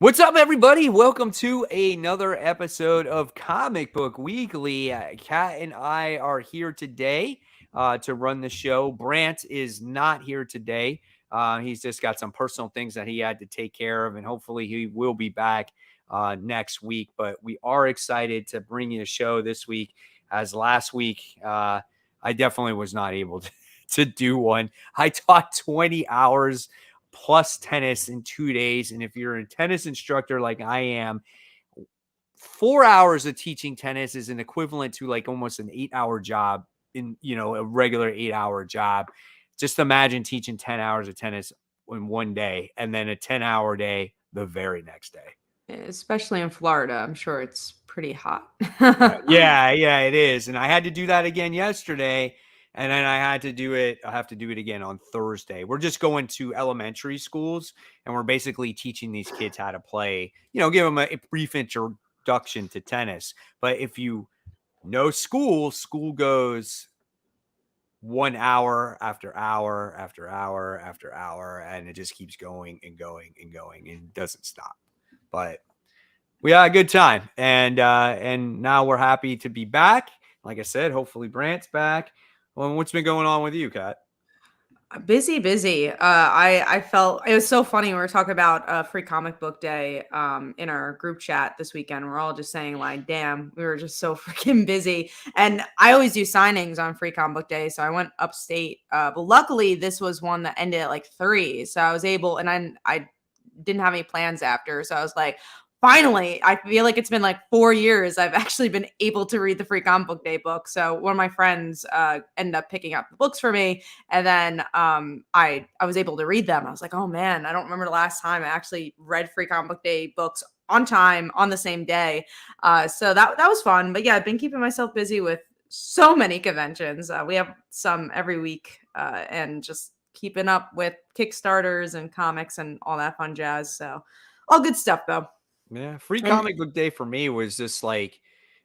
What's up, everybody? Welcome to another episode of Comic Book Weekly. Kat and I are here today to run the show. Brant is not here today. He's just got some personal things that he had to take care of, and hopefully he will be back next week. But we are excited to bring you a show this week, as last week I definitely was not able to do one. I taught 20 hours plus tennis in 2 days. And if you're a tennis instructor like I am, 4 hours of teaching tennis is an equivalent to like almost an 8-hour job in, a regular 8-hour job. Just imagine teaching 10 hours of tennis in one day and then a 10-hour day the very next day. Especially in Florida. I'm sure it's pretty hot. Yeah, it is. And I had to do that again yesterday. And then I have to do it again on Thursday. We're just going to elementary schools and we're basically teaching these kids how to play, give them a brief introduction to tennis. But if you know school goes 1 hour after hour after hour after hour, and it just keeps going and going and going and doesn't stop. But we had a good time, and now we're happy to be back. Like I said, hopefully Brant's back. Well, what's been going on with you, Kat? Busy. I felt it was so funny. We were talking about Free Comic Book Day in our group chat this weekend. We're all just saying like, damn, we were just so freaking busy. And I always do signings on Free Comic Book Day, so I went upstate. But luckily, this was one that ended at like 3, so I was able. And I didn't have any plans after, so I was like, finally, I feel like it's been like 4 years I've actually been able to read the Free Comic Book Day book. So one of my friends ended up picking up the books for me, and then I was able to read them. I was like, oh man, I don't remember the last time I actually read Free Comic Book Day books on time on the same day. So that was fun. But yeah, I've been keeping myself busy with so many conventions. We have some every week, and just keeping up with Kickstarters and comics and all that fun jazz. So all good stuff though. Yeah, Free Comic Book Day for me was just like,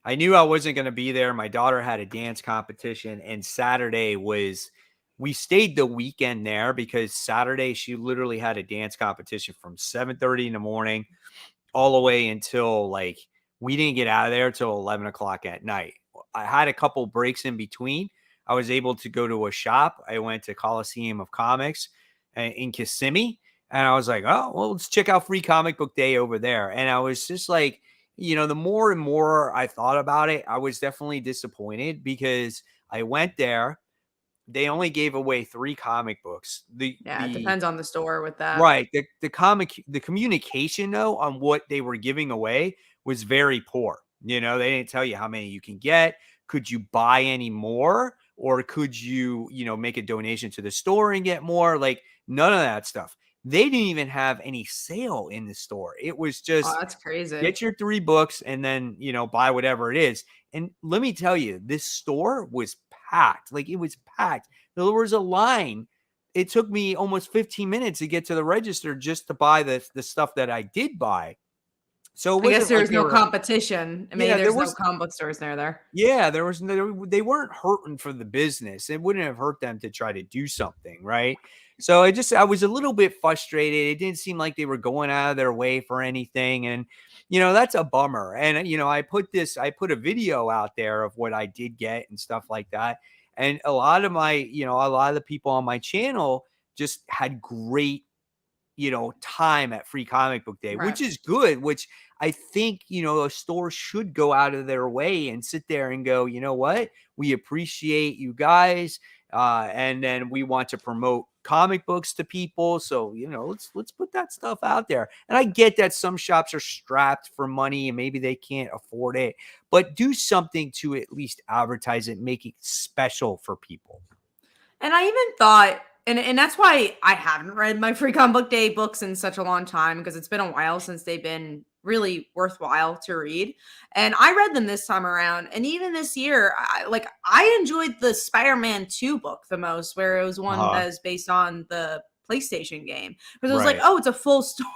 I knew I wasn't going to be there. My daughter had a dance competition, and Saturday we stayed the weekend there because Saturday she literally had a dance competition from 7:30 in the morning all the way until like we didn't get out of there till 11 o'clock at night. I had a couple breaks in between. I was able to go to a shop. I went to Coliseum of Comics in Kissimmee. And I was like, oh, well, let's check out Free Comic Book Day over there. And I was just like, the more and more I thought about it, I was definitely disappointed because I went there. They only gave away 3 comic books. It depends on the store with that. Right. The communication, though, on what they were giving away was very poor. They didn't tell you how many you can get. Could you buy any more? Or could you, make a donation to the store and get more? Like, none of that stuff. They didn't even have any sale in the store. It was just, oh, that's crazy. Get your 3 books and then, buy whatever it is. And let me tell you, this store was packed. Like, it was packed. There was a line. It took me almost 15 minutes to get to the register just to buy the stuff that I did buy. So I guess there's no competition. I mean, there's no comic book stores there. Yeah, they weren't hurting for the business. It wouldn't have hurt them to try to do something, right? So I was a little bit frustrated. It didn't seem like they were going out of their way for anything. And, that's a bummer. And, I put a video out there of what I did get and stuff like that. And a lot of the people on my channel just had great, time at Free Comic Book Day, right, which is good, which I think, a store should go out of their way and sit there and go, you know what, we appreciate you guys. And then we want to promote comic books to people. So, let's put that stuff out there. And I get that some shops are strapped for money and maybe they can't afford it, but do something to at least advertise it, make it special for people. And I even thought, and that's why I haven't read my Free Comic Book Day books in such a long time, because it's been a while since they've been really worthwhile to read. And I read them this time around. And even this year, I enjoyed the Spider-Man 2 book the most, where it was one that was based on the PlayStation game. Because it was like, oh, it's a full story.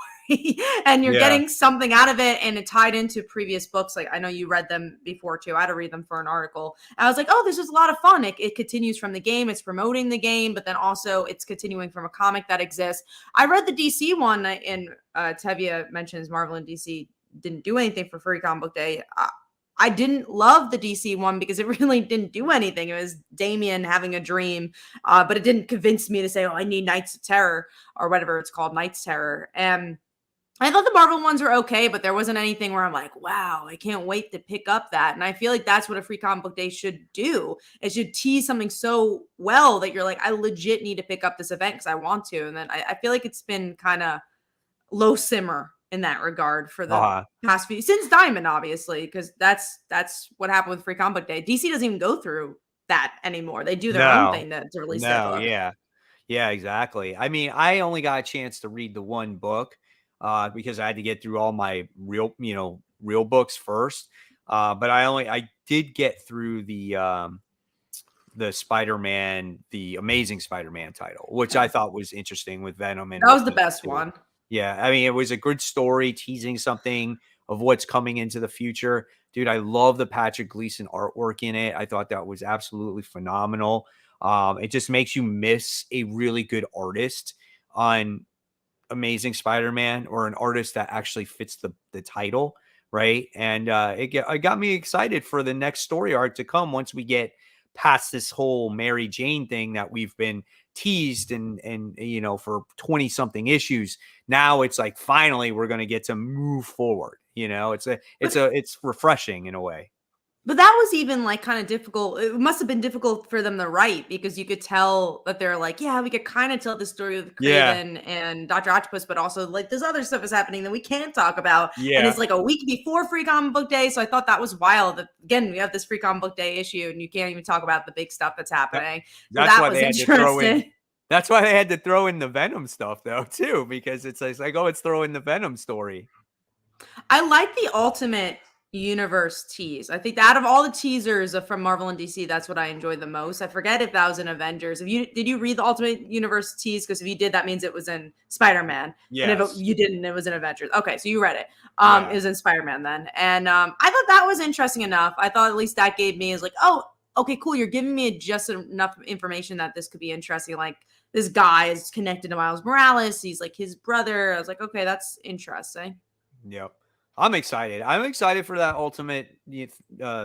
and you're Yeah. getting something out of it, and it tied into previous books. Like, I know you read them before too. I had to read them for an article. And I was like, oh, this is a lot of fun. It continues from the game. It's promoting the game, but then also it's continuing from a comic that exists. I read the DC one, and Tevia mentions Marvel and DC didn't do anything for Free Comic Book Day. I didn't love the DC one because it really didn't do anything. It was Damien having a dream, but it didn't convince me to say, oh, I need Knights of Terror or whatever it's called, Knights Terror. And I thought the Marvel ones were okay, but there wasn't anything where I'm like, wow, I can't wait to pick up that. And I feel like that's what a Free Comic Book Day should do. It should tease something so well that you're like, I legit need to pick up this event because I want to. And then I feel like it's been kind of low simmer in that regard for the Uh-huh. past few, since Diamond, obviously, because that's what happened with Free Comic Book Day. DC doesn't even go through that anymore. They do their own No. thing to release their No, book. yeah. Yeah, exactly. I mean, I only got a chance to read the one book because I had to get through all my real books first. But I did get through the Spider-Man, the Amazing Spider-Man title, which I Yeah. thought was interesting with Venom and That was the whatnot best too. one. Yeah, I mean, it was a good story teasing something of what's coming into the future. Dude, I love the Patrick Gleason artwork in it. I thought that was absolutely phenomenal. It just makes you miss a really good artist on Amazing Spider-Man, or an artist that actually fits the title, right? And it got me excited for the next story arc to come once we get past this whole Mary Jane thing that we've been teased and for 20 something issues. Now it's like finally we're going to get to move forward. It's refreshing in a way. But that was even like kind of difficult. It must have been difficult for them to write because you could tell that they're like, yeah, we could kind of tell the story with Yeah. Craven and Dr. Octopus, but also like this other stuff is happening that we can't talk about. And it's Yeah. like a week before Free Comic Book Day. So I thought that was wild that, again, we have this Free Comic Book Day issue and you can't even talk about the big stuff that's That, happening. So that's that why was they had to throw in interesting. That's why they had to throw in the Venom stuff though too, because it's like, oh, it's throwing the Venom story. I like the Ultimate Universe tease. I think that out of all the teasers from Marvel and DC, that's what I enjoyed the most. I forget if that was in Avengers. If you did, you read the Ultimate Universe tease? Because if you did, that means it was in Spider-Man. And if Yes. you didn't, it was in Avengers. Okay, so you read it. It Yeah. was in Spider-Man then, and I thought that was interesting enough. I thought at least that gave me is like, oh, okay, cool. You're giving me just enough information that this could be interesting. Like this guy is connected to Miles Morales. He's like his brother. I was like, okay, that's interesting. Yep. I'm excited. I'm excited for that ultimate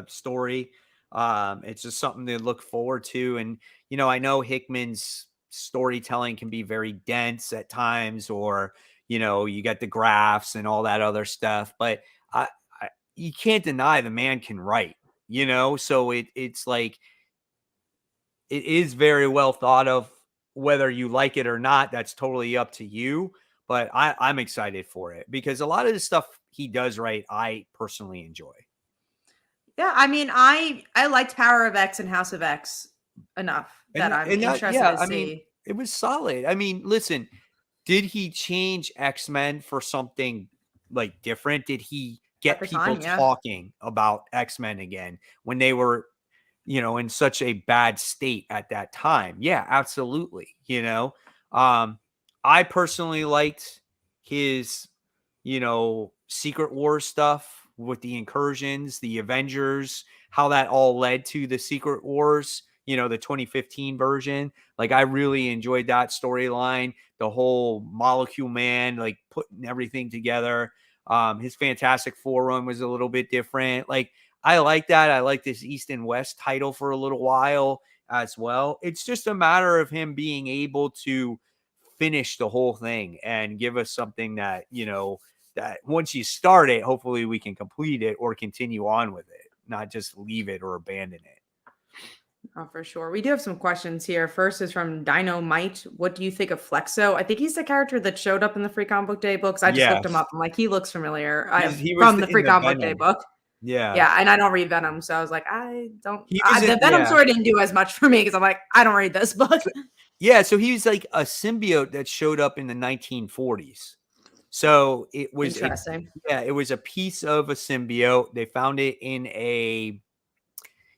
story. It's just something to look forward to. And, I know Hickman's storytelling can be very dense at times, or, you get the graphs and all that other stuff, but you can't deny the man can write, so it's like, it is very well thought of. Whether you like it or not, that's totally up to you. But I'm excited for it because a lot of the stuff he does right, I personally enjoy. Yeah, I mean, I liked Power of X and House of X enough that I'm interested Yeah, to I mean, see it was solid. I mean, listen, did he change X-Men for something like different? Did he at get the people time. Yeah, talking about X-Men again when they were, in such a bad state at that time? Yeah, absolutely. I personally liked his, Secret Wars stuff with the incursions, the Avengers, how that all led to the Secret Wars, the 2015 version. Like, I really enjoyed that storyline, the whole Molecule Man, like putting everything together. His Fantastic Four run was a little bit different. Like, I like that. I like this East and West title for a little while as well. It's just a matter of him being able to finish the whole thing and give us something that, that once you start it, hopefully we can complete it or continue on with it, not just leave it or abandon it. oh, for sure. We do have some questions here. First is from Dynamite. What do you think of Flexo? I think he's the character that showed up in the Free Comic Book Day books. I just looked him Yes. up. I'm like, he looks familiar. He was From the in Free the Comic Book Day Venom. book. Yeah. Yeah, and I don't read Venom, so I was like, I don't. He was The in, Venom yeah. story didn't do as much for me because I'm like, I don't read this book. Yeah. So he was like a symbiote that showed up in the 1940s. So it was Interesting. it was a piece of a symbiote. They found it in in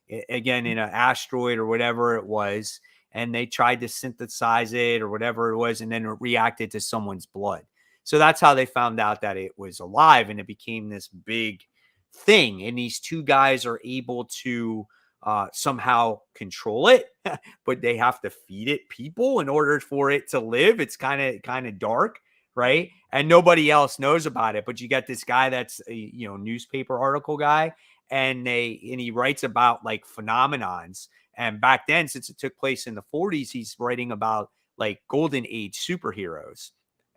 an asteroid or whatever it was, and they tried to synthesize it or whatever it was, and then it reacted to someone's blood. So that's how they found out that it was alive, and it became this big thing. And these two guys are able to somehow control it, but they have to feed it people in order for it to live. It's kind of dark, right? And nobody else knows about it. But you got this guy that's a newspaper article guy, and he writes about like phenomenons. And back then, since it took place in the 40s, he's writing about like golden age superheroes.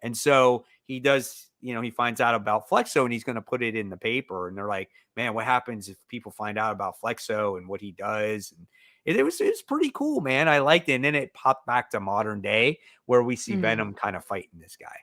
And so he does, he finds out about Flexo, and he's going to put it in the paper. And they're like, man, what happens if people find out about Flexo and what he does? And it was pretty cool, man. I liked it. And then it popped back to modern day where we see Venom kind of fighting this guy.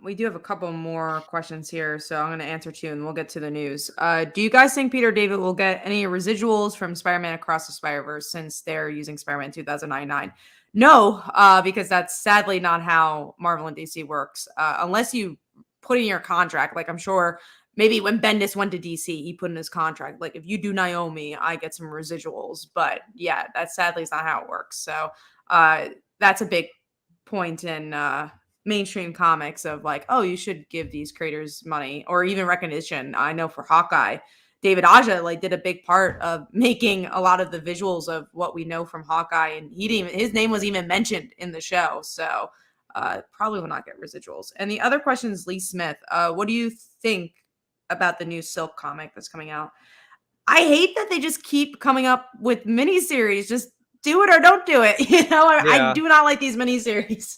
We do have a couple more questions here, so I'm going to answer two and we'll get to the news. Do you guys think Peter David will get any residuals from Spider-Man Across the Spider-Verse since they're using Spider-Man 2099? No, because that's sadly not how Marvel and DC works. Unless you put in your contract, like I'm sure maybe when Bendis went to DC, he put in his contract, like if you do Naomi, I get some residuals. But yeah, that sadly is not how it works. So that's a big point in mainstream comics of like, oh, you should give these creators money or even recognition. I know for Hawkeye, David Aja like did a big part of making a lot of the visuals of what we know from Hawkeye, and his name was even mentioned in the show. So probably will not get residuals. And the other question is Lee Smith. What do you think about the new Silk comic that's coming out? I hate that they just keep coming up with miniseries. Just do it or don't do it. I do not like these miniseries.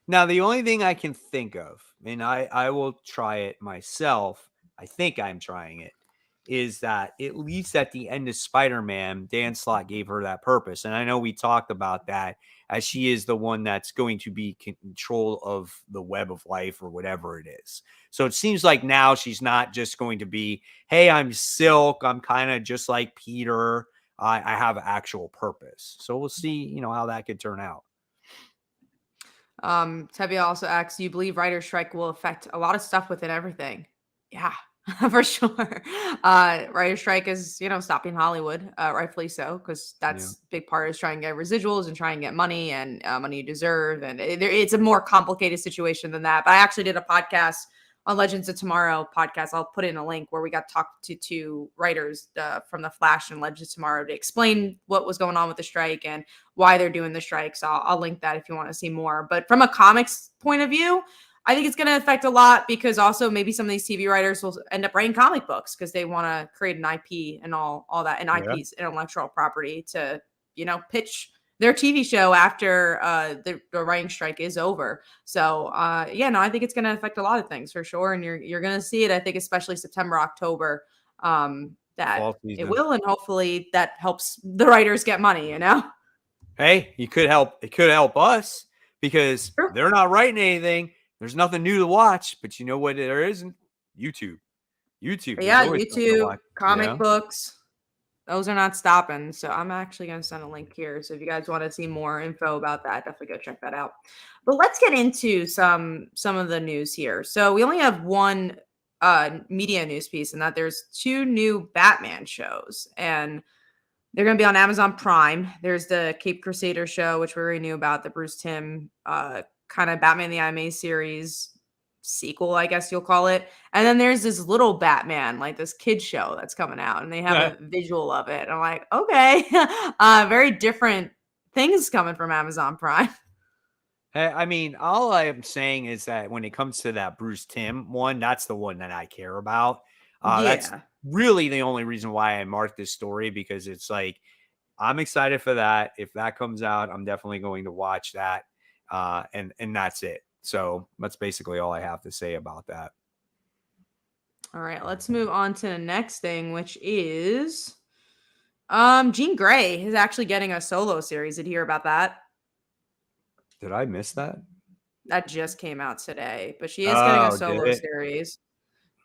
Now, the only thing I can think of, and I will try it myself, I think I'm trying it, is that at least at the end of Spider-Man, Dan Slott gave her that purpose. And I know we talked about that, as she is the one that's going to be in control of the web of life or whatever it is. So it seems like now she's not just going to be, hey, I'm Silk, I'm kind of just like Peter, I have actual purpose. So we'll see, how that could turn out. Tevye also asks, you believe writer's strike will affect a lot of stuff within everything? Yeah, for sure. Writer's strike is, stopping Hollywood, rightfully so, because that's big part is trying to get residuals and try and get money and money you deserve. And it's a more complicated situation than that. But I actually did a podcast on Legends of Tomorrow podcast. I'll put in a link where we got talked to two writers from the Flash and Legends of Tomorrow to explain what was going on with the strike and why they're doing the strike. So I'll link that if you want to see more. But from a comics point of view, I think it's going to affect a lot because also maybe some of these TV writers will end up writing comic books because they want to create an IP and all that. And IP's intellectual property to, pitch their TV show after the writing strike is over. So I think it's going to affect a lot of things for sure. And you're going to see it, I think, especially September, October, that it will. And hopefully that helps the writers get money, Hey, it could help us because they're not writing anything. There's nothing new to watch, but you know what there isn't? YouTube. Yeah, YouTube, comic books. Those are not stopping. So I'm actually going to send a link here. So if you guys want to see more info about that, definitely go check that out. But let's get into some of the news here. So we only have one media news piece, and that there's two new Batman shows, and they're going to be on Amazon Prime. There's the Cape Crusader show, which we already knew about, the Bruce Timm kind of Batman the Anime series sequel, I guess you'll call it. And then there's this little Batman, like this kid show that's coming out, and they have a visual of it. And I'm like, okay, very different things coming from Amazon Prime. I mean, all I am saying is that when it comes to that Bruce Timm one, that's the one that I care about. That's really the only reason why I marked this story, because it's like, I'm excited for that. If that comes out, I'm definitely going to watch that. And that's it. So that's basically all I have to say about that. All right, let's move on to the next thing, which is Jean Grey is actually getting a solo series. Did you hear about that? Did I miss that? That just came out today, but she is getting a solo series.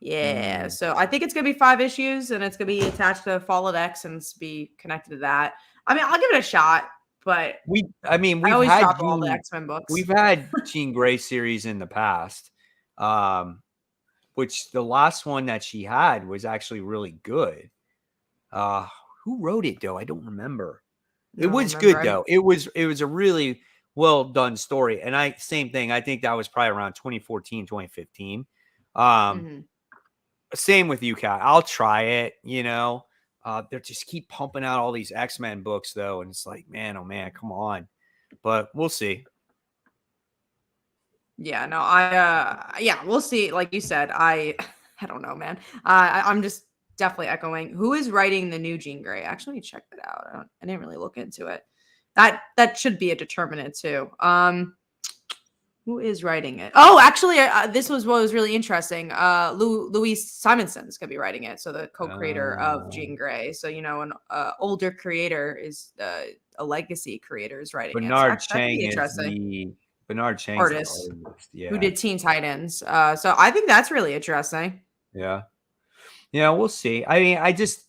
Yeah, so I think it's going to be 5 issues, and it's going to be attached to Fall of X and be connected to that. I mean, I'll give it a shot. But we've always had drop all the X-Men books. We've had Jean Grey series in the past, which the last one that she had was actually really good. Who wrote it though? I don't remember. It was good though. It was a really well done story. And same thing. I think that was probably around 2014, 2015. Um, Mhm. Same with you, Kat. I'll try it, you know. They just keep pumping out all these X-Men books though, and it's like, man, oh man, come on. But we'll see. Yeah, no, yeah, we'll see. Like you said, I don't know, man. I'm just definitely echoing. Who is writing the new Jean Grey? Actually, check that out. I didn't really look into it. That should be a determinant too. Who is writing it? Oh, actually, this was what was really interesting. Louise Simonson's gonna be writing it, so the co-creator of Jean Grey. So an older creator is a legacy creator is writing it. So that could be interesting. Bernard Chang's the Artist artist. who Yeah. did Teen Titans. So I think that's really interesting. Yeah. Yeah, we'll see. I mean,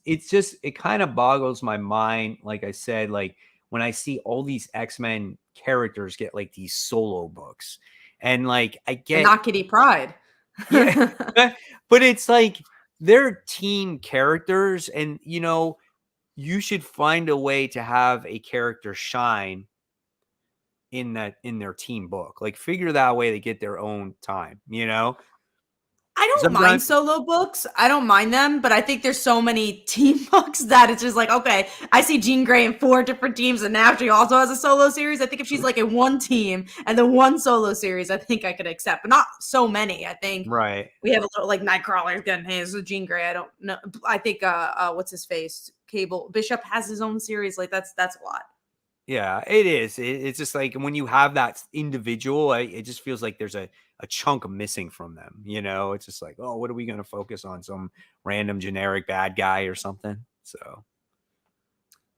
it kind of boggles my mind. Like I said, like when I see all these X-Men characters get like these solo books, and like I And get, not Kitty Pride. yeah, but it's like they're team characters, and you should find a way to have a character shine in their team book. Like figure that way to get their own time, I don't mind Sometimes, solo books. I don't mind them, but I think there's so many team books that it's just like, okay, I see Jean Grey in 4 different teams, and now she also has a solo series. I think if she's like in one team and the one solo series, I think I could accept, but not so many. I think right. we have a little like Nightcrawler's getting his with Jean Grey. I don't know. I think what's his face? Cable Bishop has his own series. Like that's a lot. Yeah, it is. It's just like when you have that individual, it just feels like there's a chunk missing from them. It's just like, oh, what are we going to focus on? Some random generic bad guy or something. So,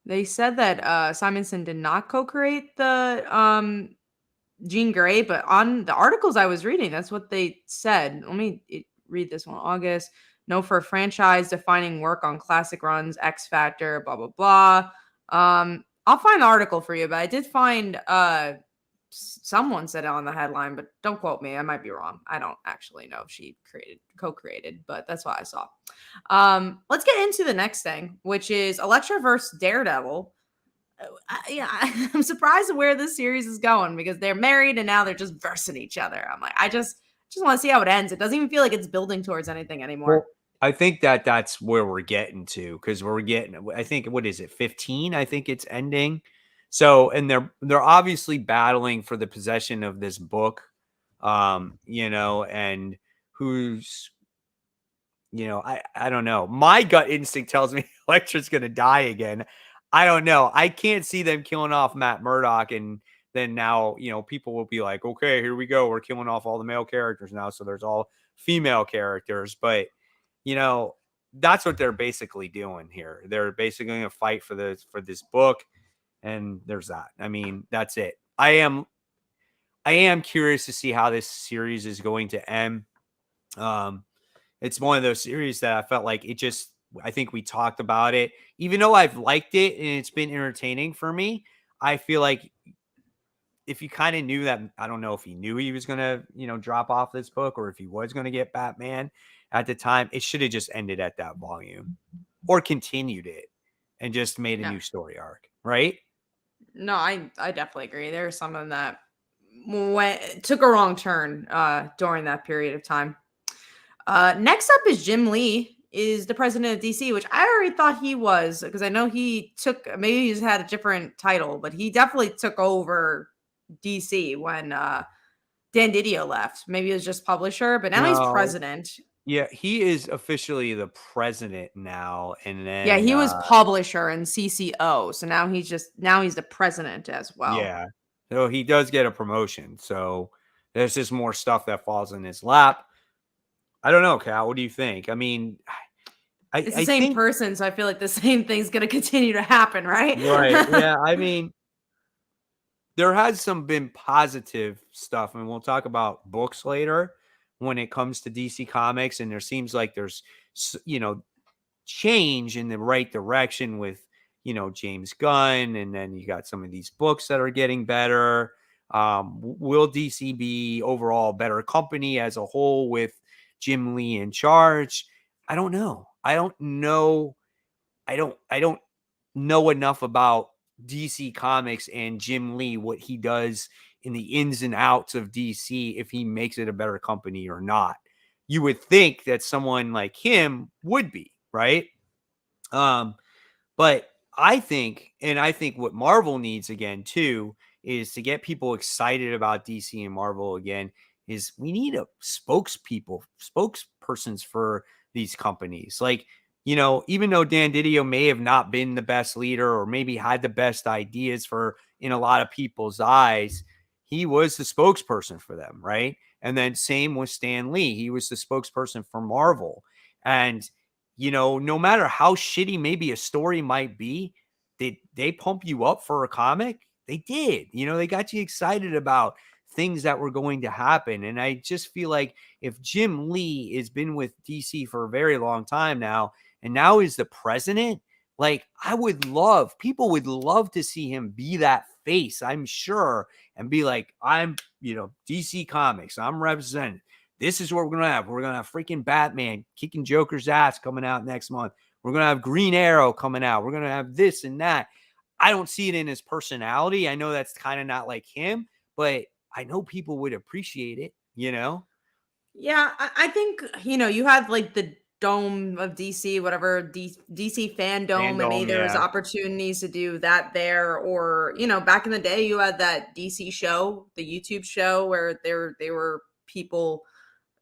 They said that Simonson did not co-create the Jean Grey, but on the articles I was reading, that's what they said. Let me read this one. August, no for franchise defining work on classic runs, X Factor, blah blah blah. I'll find the article for you, but I did find someone said it on the headline, but don't quote me. I might be wrong. I don't actually know if she co-created, but that's what I saw. Let's get into the next thing, which is Elektra versus Daredevil. Yeah, I'm surprised at where this series is going because they're married and now they're just versing each other. I'm like, I just want to see how it ends. It doesn't even feel like it's building towards anything anymore. well, I think that's where we're getting to because we're getting. I think what is it, 15? I think it's ending. So, and they're obviously battling for the possession of this book, and who's I don't know. My gut instinct tells me Elektra's going to die again. I don't know. I can't see them killing off Matt Murdock, and then now people will be like, okay, here we go. We're killing off all the male characters now, so there's all female characters. But you know that's what they're basically doing here. They're basically going to fight for this book, and there's that. I mean, that's it. I am curious to see how this series is going to end. Um, it's one of those series that I felt like I think we talked about it. Even though I've liked it and it's been entertaining for me, I feel like if you kind of knew that, I don't know if he knew he was going to, drop off this book or if he was going to get Batman at the time, it should have just ended at that volume or continued it and just made a Yeah. new story arc. Right. No, I definitely agree. There's some of them that took a wrong turn during that period of time. Next up is Jim Lee, is the president of DC, which I already thought he was because I know he took maybe he's had a different title, but he definitely took over DC when Dan Didio left. Maybe it was just publisher, but now he's No. president. Yeah. He is officially the president now. And Yeah, then, he was publisher and CCO, so now he's the president as well. yeah. So he does get a promotion. So there's just more stuff that falls in his lap. I don't know, Cal. What do you think? I mean, I It's the I same think person, so I feel like the same thing's gonna continue to happen, right? right. Yeah. I mean, there has some been positive stuff, and we'll talk about books later when it comes to DC Comics. And there seems like there's change in the right direction with James Gunn, and then you got some of these books that are getting better. Will DC be overall a better company as a whole with Jim Lee in charge? I don't know. I don't know. I don't know enough about DC Comics and Jim Lee, what he does in the ins and outs of DC, if he makes it a better company or not. You would think that someone like him would be, right? Um, but I think what Marvel needs again too is to get people excited about DC and Marvel again. Is we need a spokespersons for these companies. Like, even though Dan Didio may have not been the best leader or maybe had the best ideas for in a lot of people's eyes, he was the spokesperson for them, right? And then same with Stan Lee, he was the spokesperson for Marvel, and no matter how shitty maybe a story might be, did they pump you up for a comic? They did. They got you excited about things that were going to happen. And I just feel like if Jim Lee has been with DC for a very long time now, and now is the president, like people would love to see him be that face, I'm sure, and be like, I'm, DC Comics, I'm representing. This is what we're going to have. We're going to have freaking Batman kicking Joker's ass coming out next month. We're going to have Green Arrow coming out. We're going to have this and that. I don't see it in his personality. I know that's kind of not like him, but I know people would appreciate it, Yeah, I think, you had like the Dome of DC, whatever, DC Fandom, and maybe Fandom, there was yeah. opportunities to do that there. Or, back in the day, you had that DC show, the YouTube show, where they were people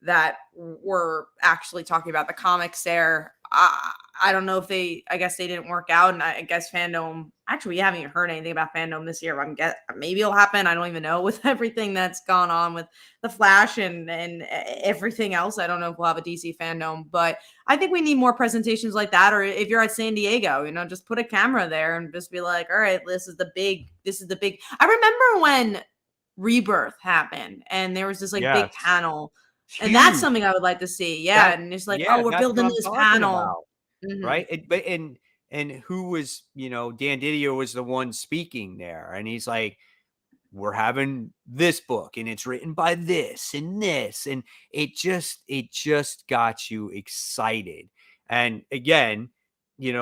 that were actually talking about the comics there. I don't know if I guess they didn't work out. And I guess Fandom, actually, we haven't even heard anything about Fandom this year. Maybe it'll happen. I don't even know with everything that's gone on with the Flash and everything else. I don't know if we'll have a DC Fandom, but I think we need more presentations like that. Or if you're at San Diego, just put a camera there and just be like, all right, this is the big. I remember when Rebirth happened and there was this like big Yes. panel. And that's Huge. something I would like to see. Yeah. And it's like, oh, we're That's what building I'm this talking panel. about. Mhm. Right. And who was, Dan Didio was the one speaking there. And he's like, we're having this book and it's written by this. And it just got you excited. And again,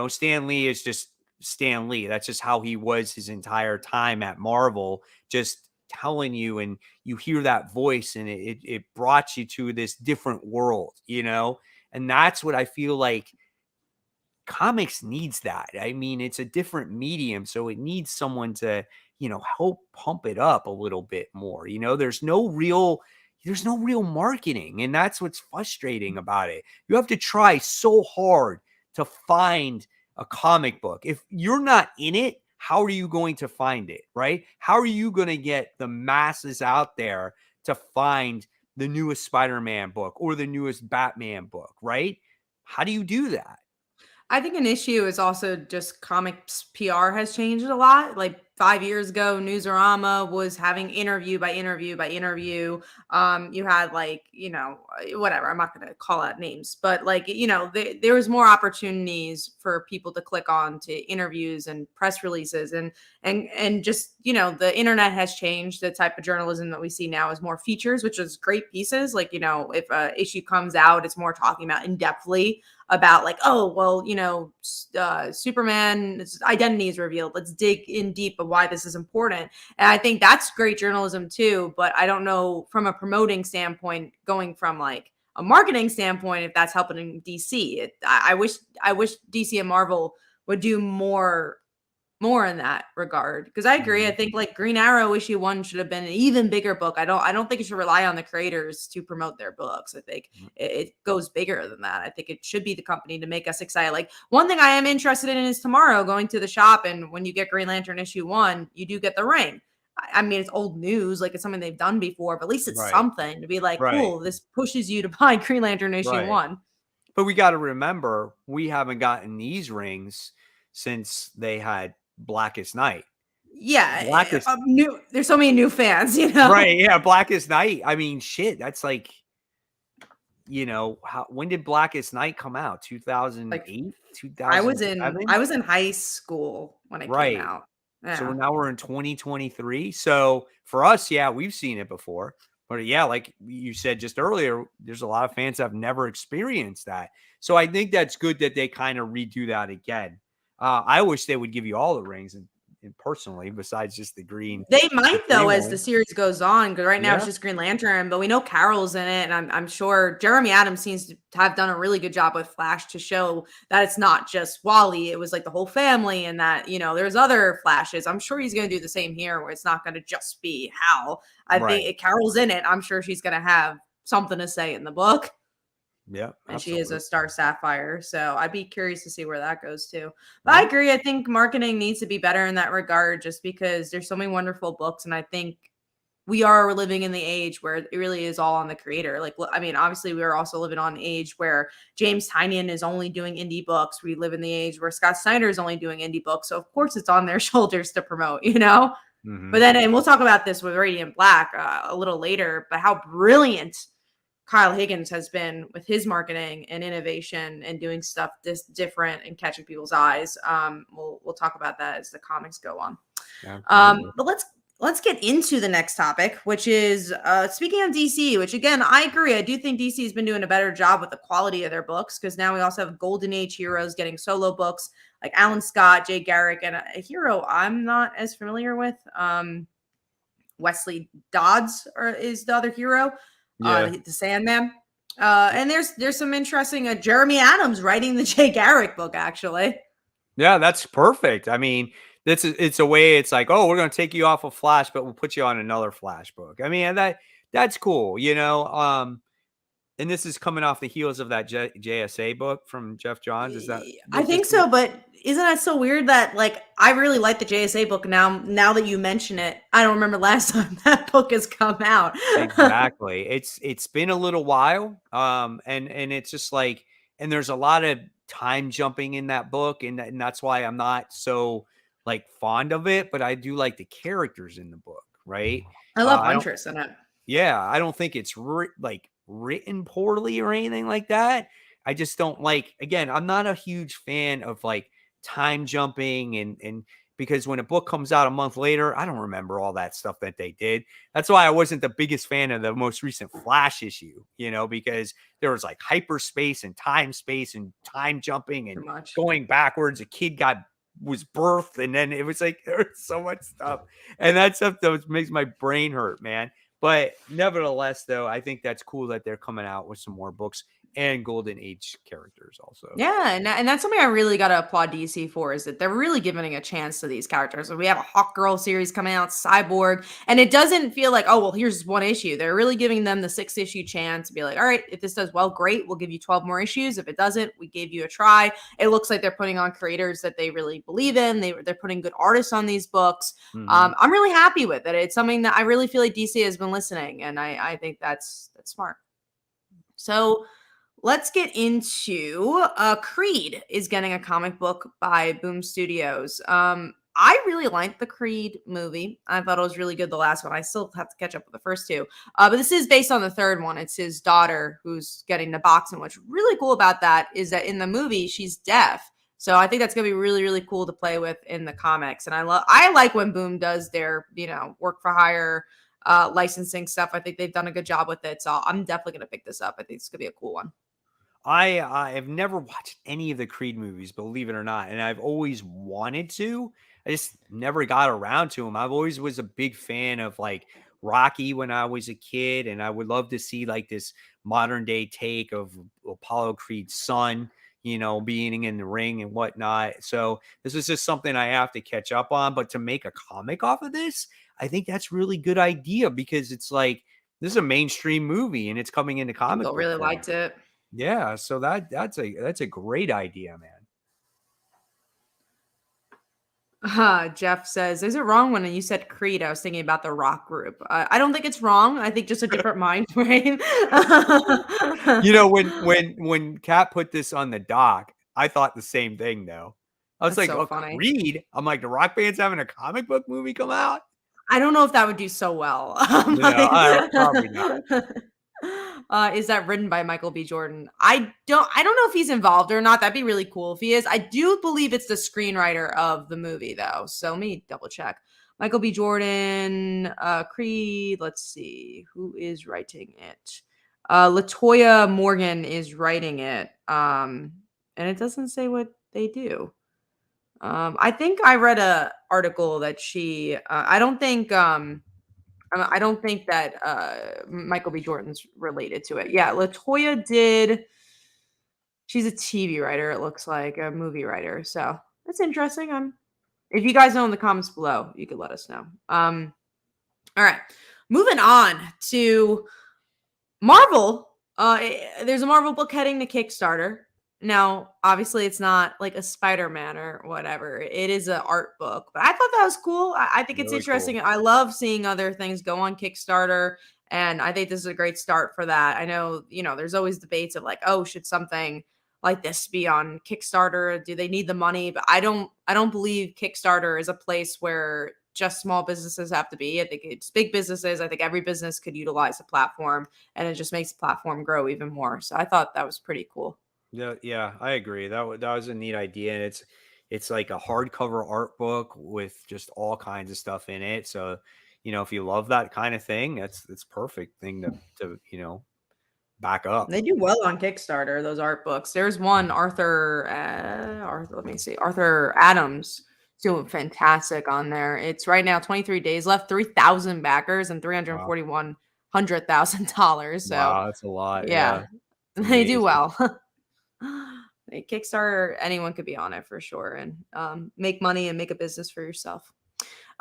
Stan Lee is just Stan Lee. That's just how he was his entire time at Marvel, just telling you, and you hear that voice and it brought you to this different world, and that's what I feel like comics needs. That, I mean, it's a different medium, so it needs someone to help pump it up a little bit more. There's no real marketing, and that's what's frustrating about it. You have to try so hard to find a comic book. If you're not in it, how are you going to find it, right? How are you going to get the masses out there to find the newest Spider-Man book or the newest Batman book, right? How do you do that? I think an issue is also just comics PR has changed a lot. Like 5 years ago, Newsarama was having interview by interview by interview. You had like, whatever, I'm not going to call out names, but like, there was more opportunities for people to click on to interviews and press releases and just, the internet has changed. The type of journalism that we see now is more features, which is great pieces. Like, if a issue comes out, it's more talking about in depthly about like, oh, well, Superman's identity is revealed. Let's dig in deep of why this is important. And I think that's great journalism too. But I don't know from a promoting standpoint, going from like a marketing standpoint, if that's helping DC. I wish DC and Marvel would do more in that regard, because I agree. I think like Green Arrow issue 1 should have been an even bigger book. I don't think it should rely on the creators to promote their books. I think it goes bigger than that. I think it should be the company to make us excited. Like, one thing I am interested in is tomorrow going to the shop, and when you get Green Lantern issue 1, you do get the ring. I mean, it's old news, like it's something they've done before, but at least it's something to be like, cool, this pushes you to buy Green Lantern issue 1. But we got to remember, we haven't gotten these rings since they had Blackest Night. Yeah, there's so many new fans, Right? Yeah, Blackest Night. I mean, shit. That's like, when did Blackest Night come out? 2008, 2007. I was in high school when it came out. Yeah. So now we're in 2023. So for us, yeah, we've seen it before. But yeah, like you said just earlier, there's a lot of fans that have never experienced that. So I think that's good that they kind of redo that again. I wish they would give you all the rings and personally, besides just the green. They The might though green as the one. series goes on, because right now it's Yeah. just Green Lantern, but we know Carol's in it, and I'm sure Jeremy Adams seems to have done a really good job with Flash to show that it's not just Wally, it was like the whole family, and that there's other Flashes. I'm sure he's going to do the same here, where it's not going to just be Hal. I think Right. if Carol's in it, I'm sure she's going to have something to say in the book. Yeah. And she is a Absolutely. Star Sapphire, so I'd be curious to see where that goes too. But I Yeah. agree. I think marketing needs to be better in that regard, just because there's so many wonderful books, and I think we are living in the age where it really is all on the creator. Like, I mean, obviously, we are also living on an age where James Tynion is only doing indie books. We live in the age where Scott Snyder is only doing indie books, so of course, it's on their shoulders to promote. But Hmm. then, and we'll talk about this with Radiant Black a little later, but how brilliant Kyle Higgins has been with his marketing and innovation and doing stuff this different and catching people's eyes. We'll talk about that as the comics go on. Absolutely. But let's get into the next topic, which is speaking of DC, which again, I agree. I do think DC has been doing a better job with the quality of their books, because now we also have Golden Age heroes getting solo books like Alan Scott, Jay Garrick, and a hero I'm not as familiar with. Wesley Dodds is the other hero, Yeah. the Sandman. And there's some interesting Jeremy Adams writing the Jay Garrick book, actually. Yeah, that's perfect. I mean, it's a way. It's like, oh, we're going to take you off of Flash, but we'll put you on another Flash book. I mean, that's cool, and this is coming off the heels of that JSA book from Jeff Johns. Is that I what this think is? so, but isn't that so weird that like I really like the JSA book now that you mention it, I don't remember last time that book has come out. Exactly. It's been a little while. And it's just like, and there's a lot of time jumping in that book, and that's why I'm not so like fond of it, but I do like the characters in the book, right? I love I don't Huntress in it. Yeah, I don't think it's written poorly or anything like that. I just don't like, again, I'm not a huge fan of like time jumping, and because when a book comes out a month later, I don't remember all that stuff that they did. That's why I wasn't the biggest fan of the most recent Flash issue, because there was like hyperspace and time jumping Too and much. going backwards. A kid was birthed, and then it was like there was so much stuff. And that stuff that makes my brain hurt, man. But nevertheless, though, I think that's cool that they're coming out with some more books and Golden Age characters also. Yeah, and that's something I really got to applaud DC for, is that they're really giving a chance to these characters. So we have a Hawk Girl series coming out, Cyborg, and it doesn't feel like, oh, well, here's one issue. They're really giving them the 6-issue chance to be like, all right, if this does well, great, we'll give you 12 more issues. If it doesn't, we gave you a try. It looks like they're putting on creators that they really believe in. They're putting good artists on these books. Hmm. I'm really happy with it. It's something that I really feel like DC has been listening, and I think that's smart. So let's get into Creed is getting a comic book by Boom Studios. I really liked the Creed movie. I thought it was really good, the last one. I still have to catch up with the first two. But this is based on the third one. It's his daughter who's getting the box. And what's really cool about that is that in the movie, she's deaf. So I think that's going to be really, really cool to play with in the comics. And I like when Boom does their, work for hire licensing stuff. I think they've done a good job with it. So I'm definitely going to pick this up. I think it's going to be a cool one. I have never watched any of the Creed movies, believe it or not, and I've always wanted to. I just never got around to them. I've always was a big fan of like Rocky when I was a kid, and I would love to see like this modern day take of Apollo Creed's son, being in the ring and whatnot. So this is just something I have to catch up on. But to make a comic off of this, I think that's really good idea, because it's like this is a mainstream movie and it's coming into comic People book really form. liked it. Yeah, so that's a great idea, man. Jeff says, "Is it wrong when you said Creed? I was thinking about the rock group. I don't think it's wrong. I think just a different mind frame." When Kat put this on the doc, I thought the same thing though. I was That's like, so "Oh, funny. Creed." I'm like, "The rock band's having a comic book movie come out?" I don't know if that would do so well. Probably not. Is that written by Michael B. Jordan? I don't know if he's involved or not. That'd be really cool if he is. I do believe it's the screenwriter of the movie though. So let me double check. Michael B. Jordan, Creed. Let's see who is writing it. Latoya Morgan is writing it. And it doesn't say what they do. I think I read a article that she. I don't think that Michael B. Jordan's related to it. Yeah, Latoya did. She's a TV writer. It looks like a movie writer. So that's interesting. If you guys know in the comments below, you could let us know. All right, moving on to Marvel. There's a Marvel book heading to Kickstarter. Now, obviously, it's not like a Spider-Man or whatever. It is an art book, but I thought that was cool. I think it's Really cool. interesting. I love seeing other things go on Kickstarter, and I think this is a great start for that. I know, there's always debates of like, oh, should something like this be on Kickstarter? Do they need the money? But I don't believe Kickstarter is a place where just small businesses have to be. I think it's big businesses. I think every business could utilize the platform, and it just makes the platform grow even more. So I thought that was pretty cool. Yeah, yeah, I agree. That was a neat idea, and it's like a hardcover art book with just all kinds of stuff in it. So, if you love that kind of thing, it's perfect thing to back up. They do well on Kickstarter, those art books. There's one let me see, Arthur Adams doing fantastic on there. It's right now 23 days left, 3,000 backers and Wow, $341,000. So wow, that's a lot. yeah, Yeah, it's they do amazing. well. Kickstarter, anyone could be on it for sure, and make money and make a business for yourself.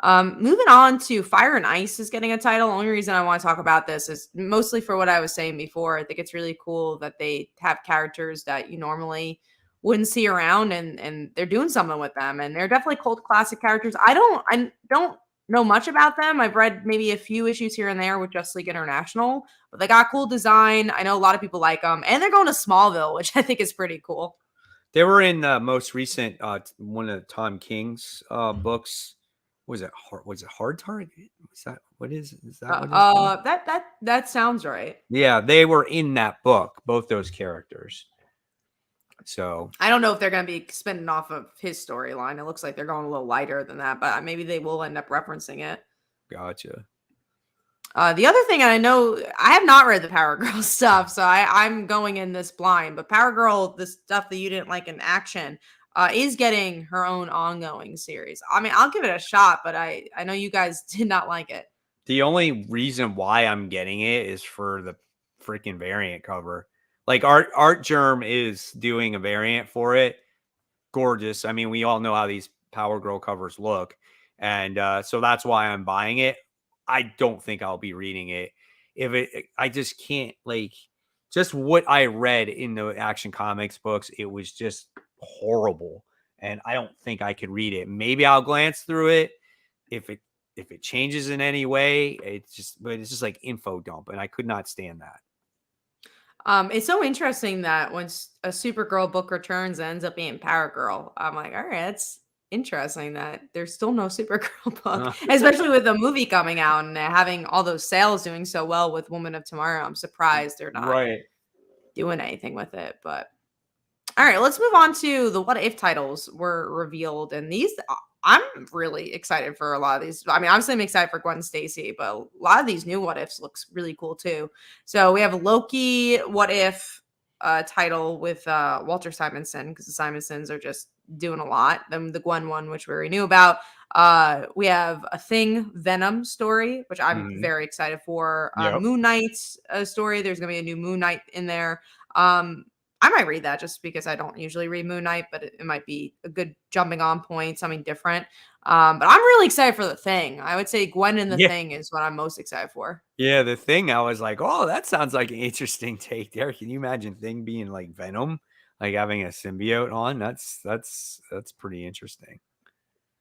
Moving on to Fire and Ice is getting a title. Only reason I want to talk about this is mostly for what I was saying before. I think it's really cool that they have characters that you normally wouldn't see around, and they're doing something with them. And they're definitely cult classic characters. I don't know much about them. I've read maybe a few issues here and there with Justice League International, but they got cool design. I know a lot of people like them, and they're going to Smallville, which I think is pretty cool. They were in the most recent one of Tom King's books. Was it Hard Target? Was that is that what it's called? That sounds right. Yeah, they were in that book, both those characters. So I don't know if they're going to be spinning off of his storyline. It looks like they're going a little lighter than that, but maybe they will end up referencing it. gotcha. The other thing, and I know I have not read the Power Girl stuff, so I'm going in this blind. But Power Girl, the stuff that you didn't like in action, is getting her own ongoing series. I mean, I'll give it a shot, but I know you guys did not like it. The only reason why I'm getting it is for the freaking variant cover. Like Art Germ is doing a variant for it. Gorgeous. I mean, we all know how these Power Girl covers look. And so that's why I'm buying it. I don't think I'll be reading it. I just can't, like, just what I read in the Action Comics books, it was just horrible. And I don't think I could read it. Maybe I'll glance through it if it changes in any way. It's just like info dump, and I could not stand that. It's so interesting that when a Supergirl book returns, it ends up being Power Girl. I'm like, all right, it's interesting that there's still no Supergirl book, especially with the movie coming out and having all those sales doing so well with Woman of Tomorrow. I'm surprised they're not Right. doing anything with it. But all right, let's move on to the what if titles were revealed. And these, I'm really excited for a lot of these. I mean, obviously, I'm excited for Gwen Stacy, but a lot of these new what ifs looks really cool too. So we have a Loki what if title with Walter Simonson, because the Simonsons are just doing a lot. Then the Gwen one, which we already knew about. We have a Thing Venom story, which I'm Mhm. very excited for. Yep. Moon Knight's story. There's gonna be a new Moon Knight in there. I might read that just because I don't usually read Moon Knight, but it might be a good jumping on point, something different. But I'm really excited for the Thing. I would say Gwen and the Yeah. Thing is what I'm most excited for. Yeah, the Thing, I was like, "Oh, that sounds like an interesting take there." Can you imagine Thing being like Venom, like having a symbiote on? That's pretty interesting.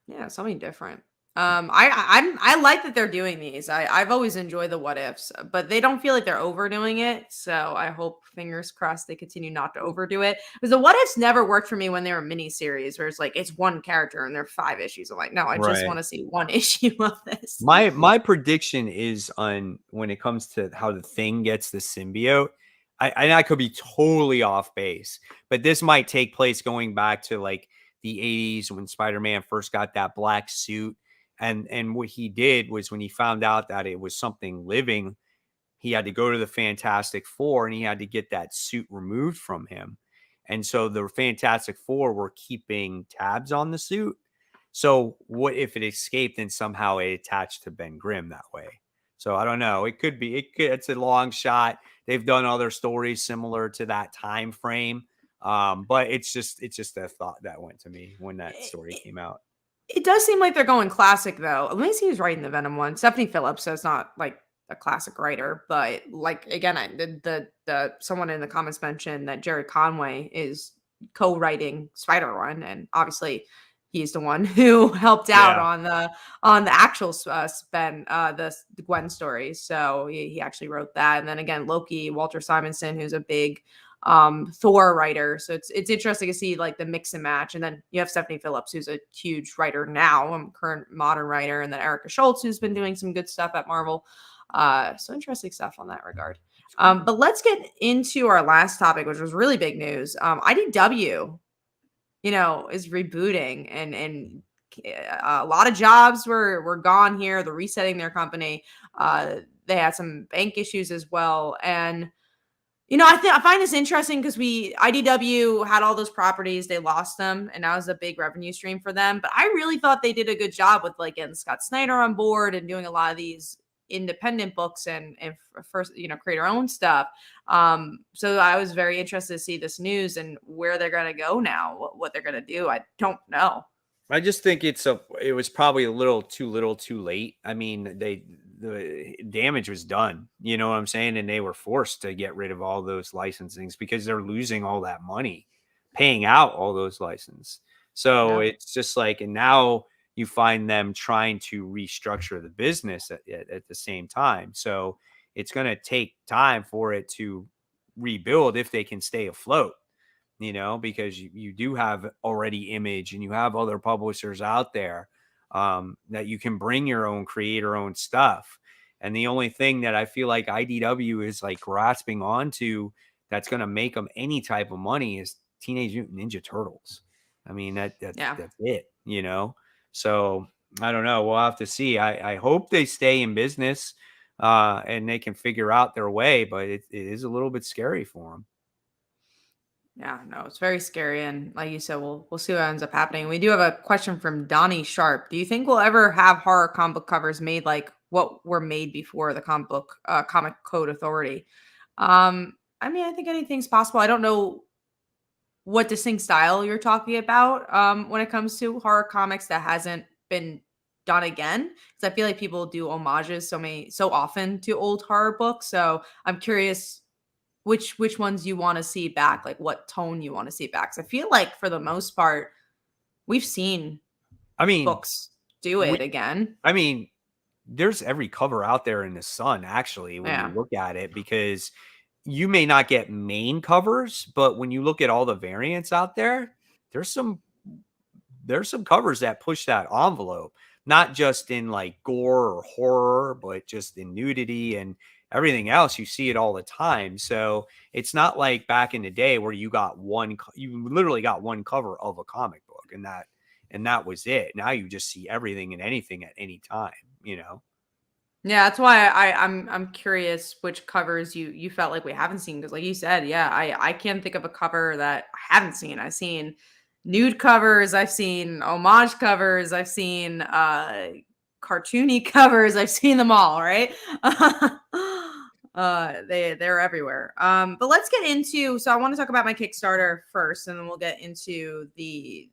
Yeah, something different. I like that they're doing these. I've always enjoyed the what ifs, but they don't feel like they're overdoing it. So I hope, fingers crossed, they continue not to overdo it. Because the what ifs never worked for me when they were mini series, where it's like it's one character and they're 5 issues. I'm like, no, I just Right. want to see one issue of this. My prediction is on when it comes to how the Thing gets the symbiote. I could be totally off base, but this might take place going back to like the 80s when Spider-Man first got that black suit. And what he did was when he found out that it was something living, he had to go to the Fantastic Four and he had to get that suit removed from him. And so the Fantastic Four were keeping tabs on the suit. So what if it escaped and somehow it attached to Ben Grimm that way? So I don't know. It could be. It's a long shot. They've done other stories similar to that time frame, but it's just a thought that went to me when that story It, came out. it does seem like they're going classic though. At least he was writing the Venom one. Stephanie Phillips, so it's not like a classic writer, but like again, the someone in the comments mentioned that Jerry Conway is co-writing Spider One, and obviously he's the one who helped out Yeah, on the actual the Gwen story. So he actually wrote that, and then again Loki, Walter Simonson, who's a big Thor writer. So it's interesting to see like the mix and match. And then you have Stephanie Phillips, who's a huge writer now, current modern writer, and then Erica Schultz, who's been doing some good stuff at Marvel. So interesting stuff on that regard. But let's get into our last topic, which was really big news. IDW, is rebooting, and a lot of jobs were gone here. They're resetting their company. They had some bank issues as well, and I find this interesting because IDW had all those properties, they lost them, and that was a big revenue stream for them. But I really thought they did a good job with like getting Scott Snyder on board and doing a lot of these independent books and first, create our own stuff. So I was very interested to see this news and where they're gonna go now, what they're gonna do. I don't know. I just think it was probably a little too late. I mean, the damage was done, you know what I'm saying? And they were forced to get rid of all those licensings because they're losing all that money paying out all those licenses. So Yeah. it's just like, and now you find them trying to restructure the business at the same time. So it's going to take time for it to rebuild if they can stay afloat, because you do have already Image and you have other publishers out there, that you can bring your own creator own stuff. And the only thing that I feel like IDW is like grasping onto that's going to make them any type of money is Teenage Mutant Ninja Turtles. I mean, Yeah. that's it. So I don't know. We'll have to see. I hope they stay in business, and they can figure out their way, but it is a little bit scary for them. Yeah, no, it's very scary, and like you said, we'll see what ends up happening. We do have a question from Donnie Sharp. Do you think we'll ever have horror comic book covers made like what were made before the comic code authority? I mean, I think anything's possible. I don't know what distinct style you're talking about when it comes to horror comics that hasn't been done again, because I feel like people do homages so often to old horror books. So I'm curious which ones you want to see back, like what tone you want to see back. 'Cause I feel like for the most part, we've seen I mean, books do it we, again. I mean, there's every cover out there in the sun, actually, when you Yeah. look at it, because you may not get main covers, but when you look at all the variants out there, there's some covers that push that envelope, not just in like gore or horror, but just in nudity and everything else. You see it all the time. So it's not like back in the day where you literally got one cover of a comic book, and that was it. Now you just see everything and anything at any time. Yeah, that's why I'm curious which covers you felt like we haven't seen, because like you said, yeah, I can't think of a cover that I haven't seen. I've seen nude covers, I've seen homage covers, I've seen cartoony covers, I've seen them all, right? They're everywhere. But let's get into, so I want to talk about my Kickstarter first, and then we'll get into the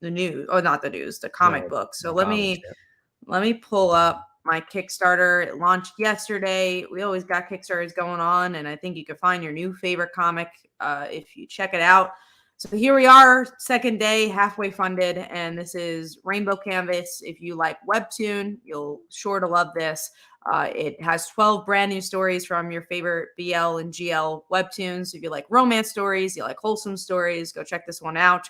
news, or not the news, the comic The book. So the comics, yeah. let me pull up my Kickstarter. It launched yesterday. We always got Kickstarters going on, and I think you can find your new favorite comic if you check it out. So here we are, second day, halfway funded, and this is Rainbow Canvas. If you like Webtoon, you'll sure to love this. It has 12 brand new stories from your favorite BL and GL Webtoons. If you like romance stories, you like wholesome stories, go check this one out.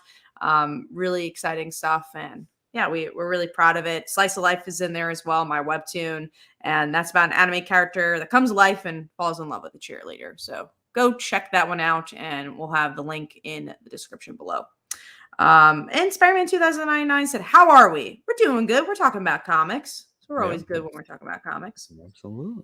Really exciting stuff, and yeah, we're really proud of it. Slice of Life is in there as well, my Webtoon, and that's about an anime character that comes to life and falls in love with a cheerleader. So go check that one out, and we'll have the link in the description below. And Spider-Man 2099 said, "How are we? We're doing good. We're talking about comics. So we're Yeah, always good when we're talking about comics." absolutely.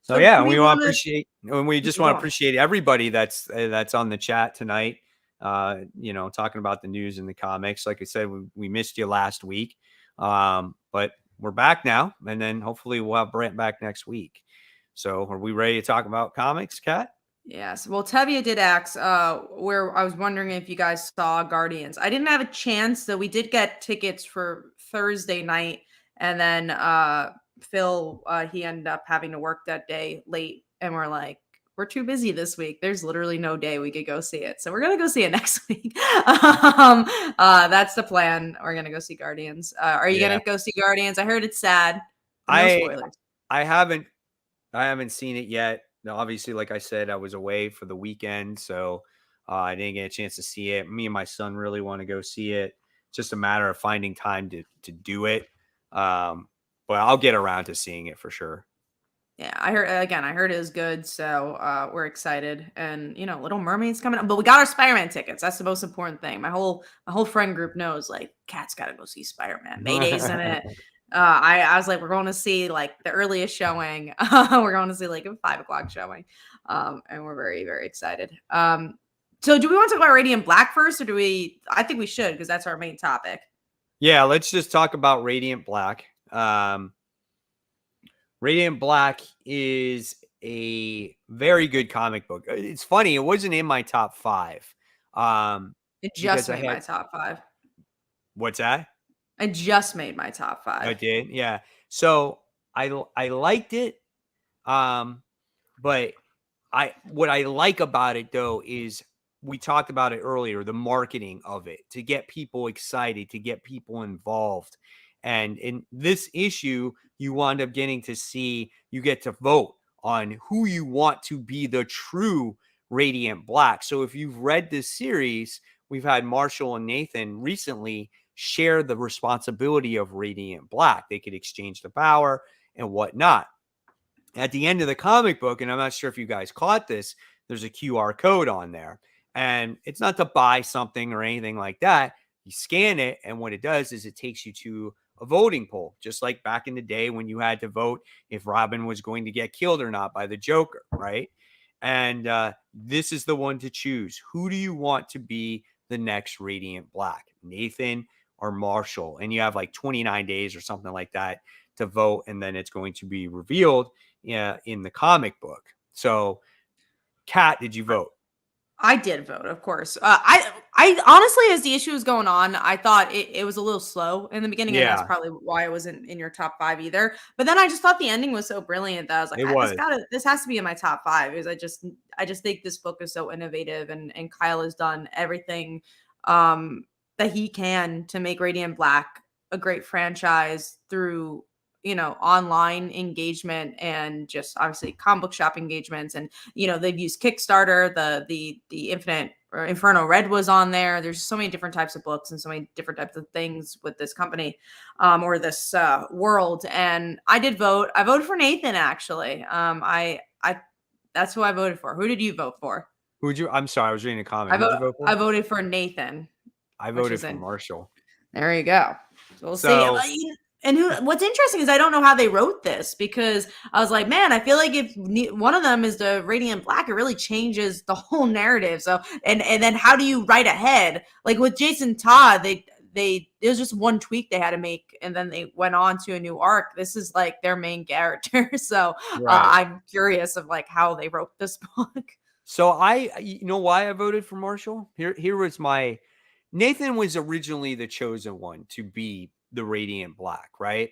So So do yeah, we we want want to to appreciate, and we just keep want to going? appreciate everybody that's on the chat tonight. Talking about the news and the comics. Like I said, we missed you last week, but we're back now, and then hopefully we'll have Brent back next week. So are we ready to talk about comics, Kat? Yes. Well, Tevia did ask, where I was wondering if you guys saw Guardians. I didn't have a chance, so we did get tickets for Thursday night, and then Phil, he ended up having to work that day late, and we're like, we're too busy this week. There's literally no day we could go see it, so we're gonna go see it next week. That's the plan. We're gonna go see Guardians. Are you Yeah, gonna go see Guardians? I heard it's sad, but no I spoilers. I haven't seen it yet. Now, obviously, like I said, I was away for the weekend, so I didn't get a chance to see it. Me and my son really want to go see it. It's just a matter of finding time to do it. Um, but I'll get around to seeing it for sure. Yeah, I heard it was good, so we're excited. And Little Mermaid's coming up, but we got our Spider-Man tickets. That's the most important thing. My whole friend group knows, like, Cat's got to go see Spider-Man. Mayday's in it. I was like, we're going to see like the earliest showing. We're going to see like a 5 o'clock showing, and we're very very excited. So do we want to talk about Radiant Black first, or do we? I think we should, because that's our main topic. Yeah, let's just talk about Radiant Black. Radiant Black is a very good comic book. It's funny, it wasn't in my top five. It just Because I made my had top five. what's that? I just made my top I five. did, yeah. So I liked it, but what I like about it though is we talked about it earlier, the marketing of it to get people excited, to get people involved. And in this issue, you wind up getting to see, you get to vote on who you want to be the true Radiant Black. So if you've read this series, we've had Marshall and Nathan recently share the responsibility of Radiant Black. They could exchange the power and whatnot. At the end of the comic book, and I'm not sure if you guys caught this, there's a QR code on there. And it's not to buy something or anything like that. You scan it, and what it does is it takes you to a voting poll, just like back in the day when you had to vote if Robin was going to get killed or not by the Joker, right? And this is the one to choose. Who do you want to be the next Radiant Black, Nathan or Marshall? And you have like 29 days or something like that to vote, and then it's going to be revealed in the comic book. So, Kat, did you vote? I did vote, of course. I honestly, as the issue was going on, I thought it was a little slow in the beginning, and that's Yeah, probably why it wasn't in your top five either. But then I just thought the ending was so brilliant that I was like, it was. this has to be in my top five, because I just think this book is so innovative, and Kyle has done everything that he can to make Radiant Black a great franchise through online engagement, and just obviously comic book shop engagements. And they've used Kickstarter. The Infinite or Inferno Red was on there. There's so many different types of books and so many different types of things with this company, or this world. And I did vote. I voted for Nathan, actually. I That's who I voted for. Who did you vote for? Who'd you? I'm sorry, I was reading a comment. I Who'd vote. you vote for? I voted for Nathan, I which voted is for in. Marshall. There you go. So we'll see. So And what's interesting is I don't know how they wrote this, because I was like, man, I feel like if one of them is the Radiant Black, it really changes the whole narrative. So, and then how do you write ahead? Like with Jason Todd, it was just one tweak they had to make, and then they went on to a new arc. This is like their main character. So right. I'm curious of like how they wrote this book. So you know why I voted for Marshall? Here was my Nathan was originally the chosen one to be the Radiant Black, right?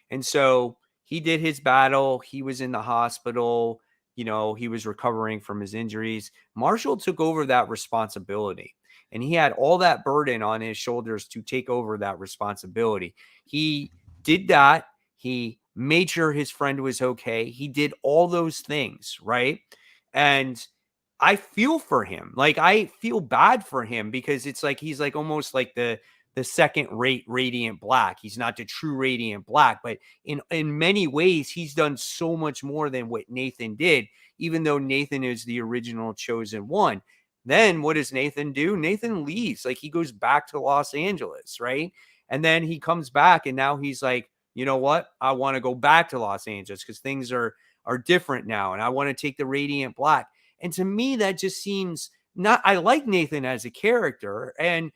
And so he did his battle. He was in the hospital. He was recovering from his injuries. Marshall took over that responsibility, and he had all that burden on his shoulders to take over that responsibility. He did that. He made sure his friend was okay. He did all those things, right? And I feel for him. Like, I feel bad for him, because it's like he's like almost like the second rate Radiant Black. He's not the true Radiant Black, but in many ways he's done so much more than what Nathan did, even though Nathan is the original chosen one. Then what does Nathan do? Nathan leaves. Like, he goes back to Los Angeles, right? And then he comes back, and now he's like, you know what? I want to go back to Los Angeles because things are are different now, and I want to take the Radiant Black. And to me, that just seems not. I like Nathan as a character, and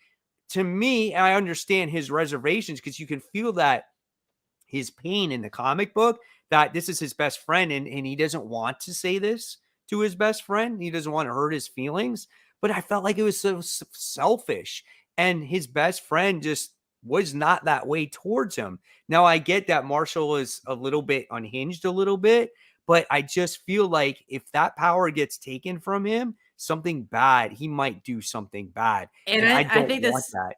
to me, I understand his reservations because you can feel that his pain in the comic book, that this is his best friend, and he doesn't want to say this to his best friend. He doesn't want to hurt his feelings. But I felt like it was so selfish. And his best friend just was not that way towards him. Now, I get that Marshall is a little bit unhinged, a little bit, but I just feel like if that power gets taken from him, something bad, he might do something bad. And And I I don't think want that's that.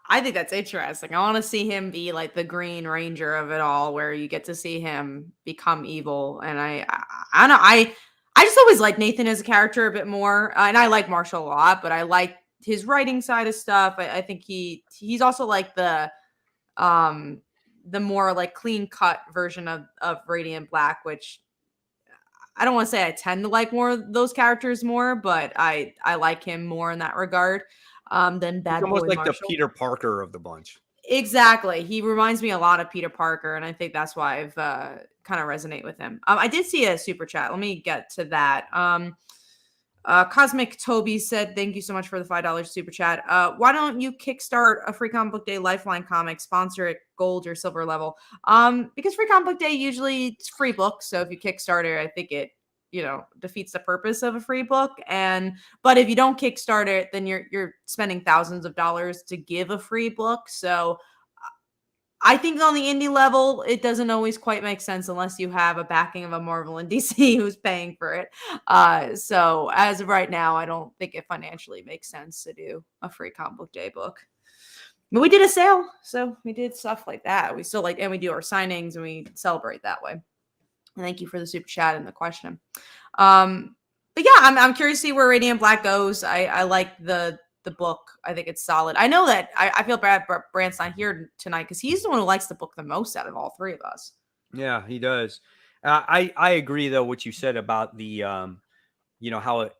I think that's interesting. I want to see him be like the Green Ranger of it all, where you get to see him become evil. And I don't know. I just always like Nathan as a character a bit more, and I like Marshall a lot, but I like his writing side of stuff. I think he's also like um the more like clean cut version of Radiant Black, which I don't want to say I tend to like more of those characters more, but I like him more in that regard than He's Bad almost Boy like the Marshall. Peter Parker of the bunch. Exactly. He reminds me a lot of Peter Parker, and I think that's why I've kind of resonate with him. I did see a super chat. Let me get to that. Cosmic Toby said, "Thank you so much for the $5 super chat. Why don't you kickstart a Free Comic Book Day Lifeline comic, sponsor it gold or silver level? Because Free Comic Book Day usually it's free books, so if you Kickstarter, I think it defeats the purpose of a free book. But if you don't Kickstarter it, then you're spending thousands of dollars to give a free book. So I think on the indie level, it doesn't always quite make sense unless you have a backing of a Marvel and DC who's paying for it. So as of right now, I don't think it financially makes sense to do a free comic book day book. But we did a sale, so we did stuff like that. We still and we do our signings and we celebrate that way. And thank you for the super chat and the question. But yeah, I'm curious to see where Radiant Black goes. I like the book. I think it's solid. I know that I feel bad for Brant's not here tonight because he's the one who likes the book the most out of all three of us. Yeah, he does. I agree though what you said about the how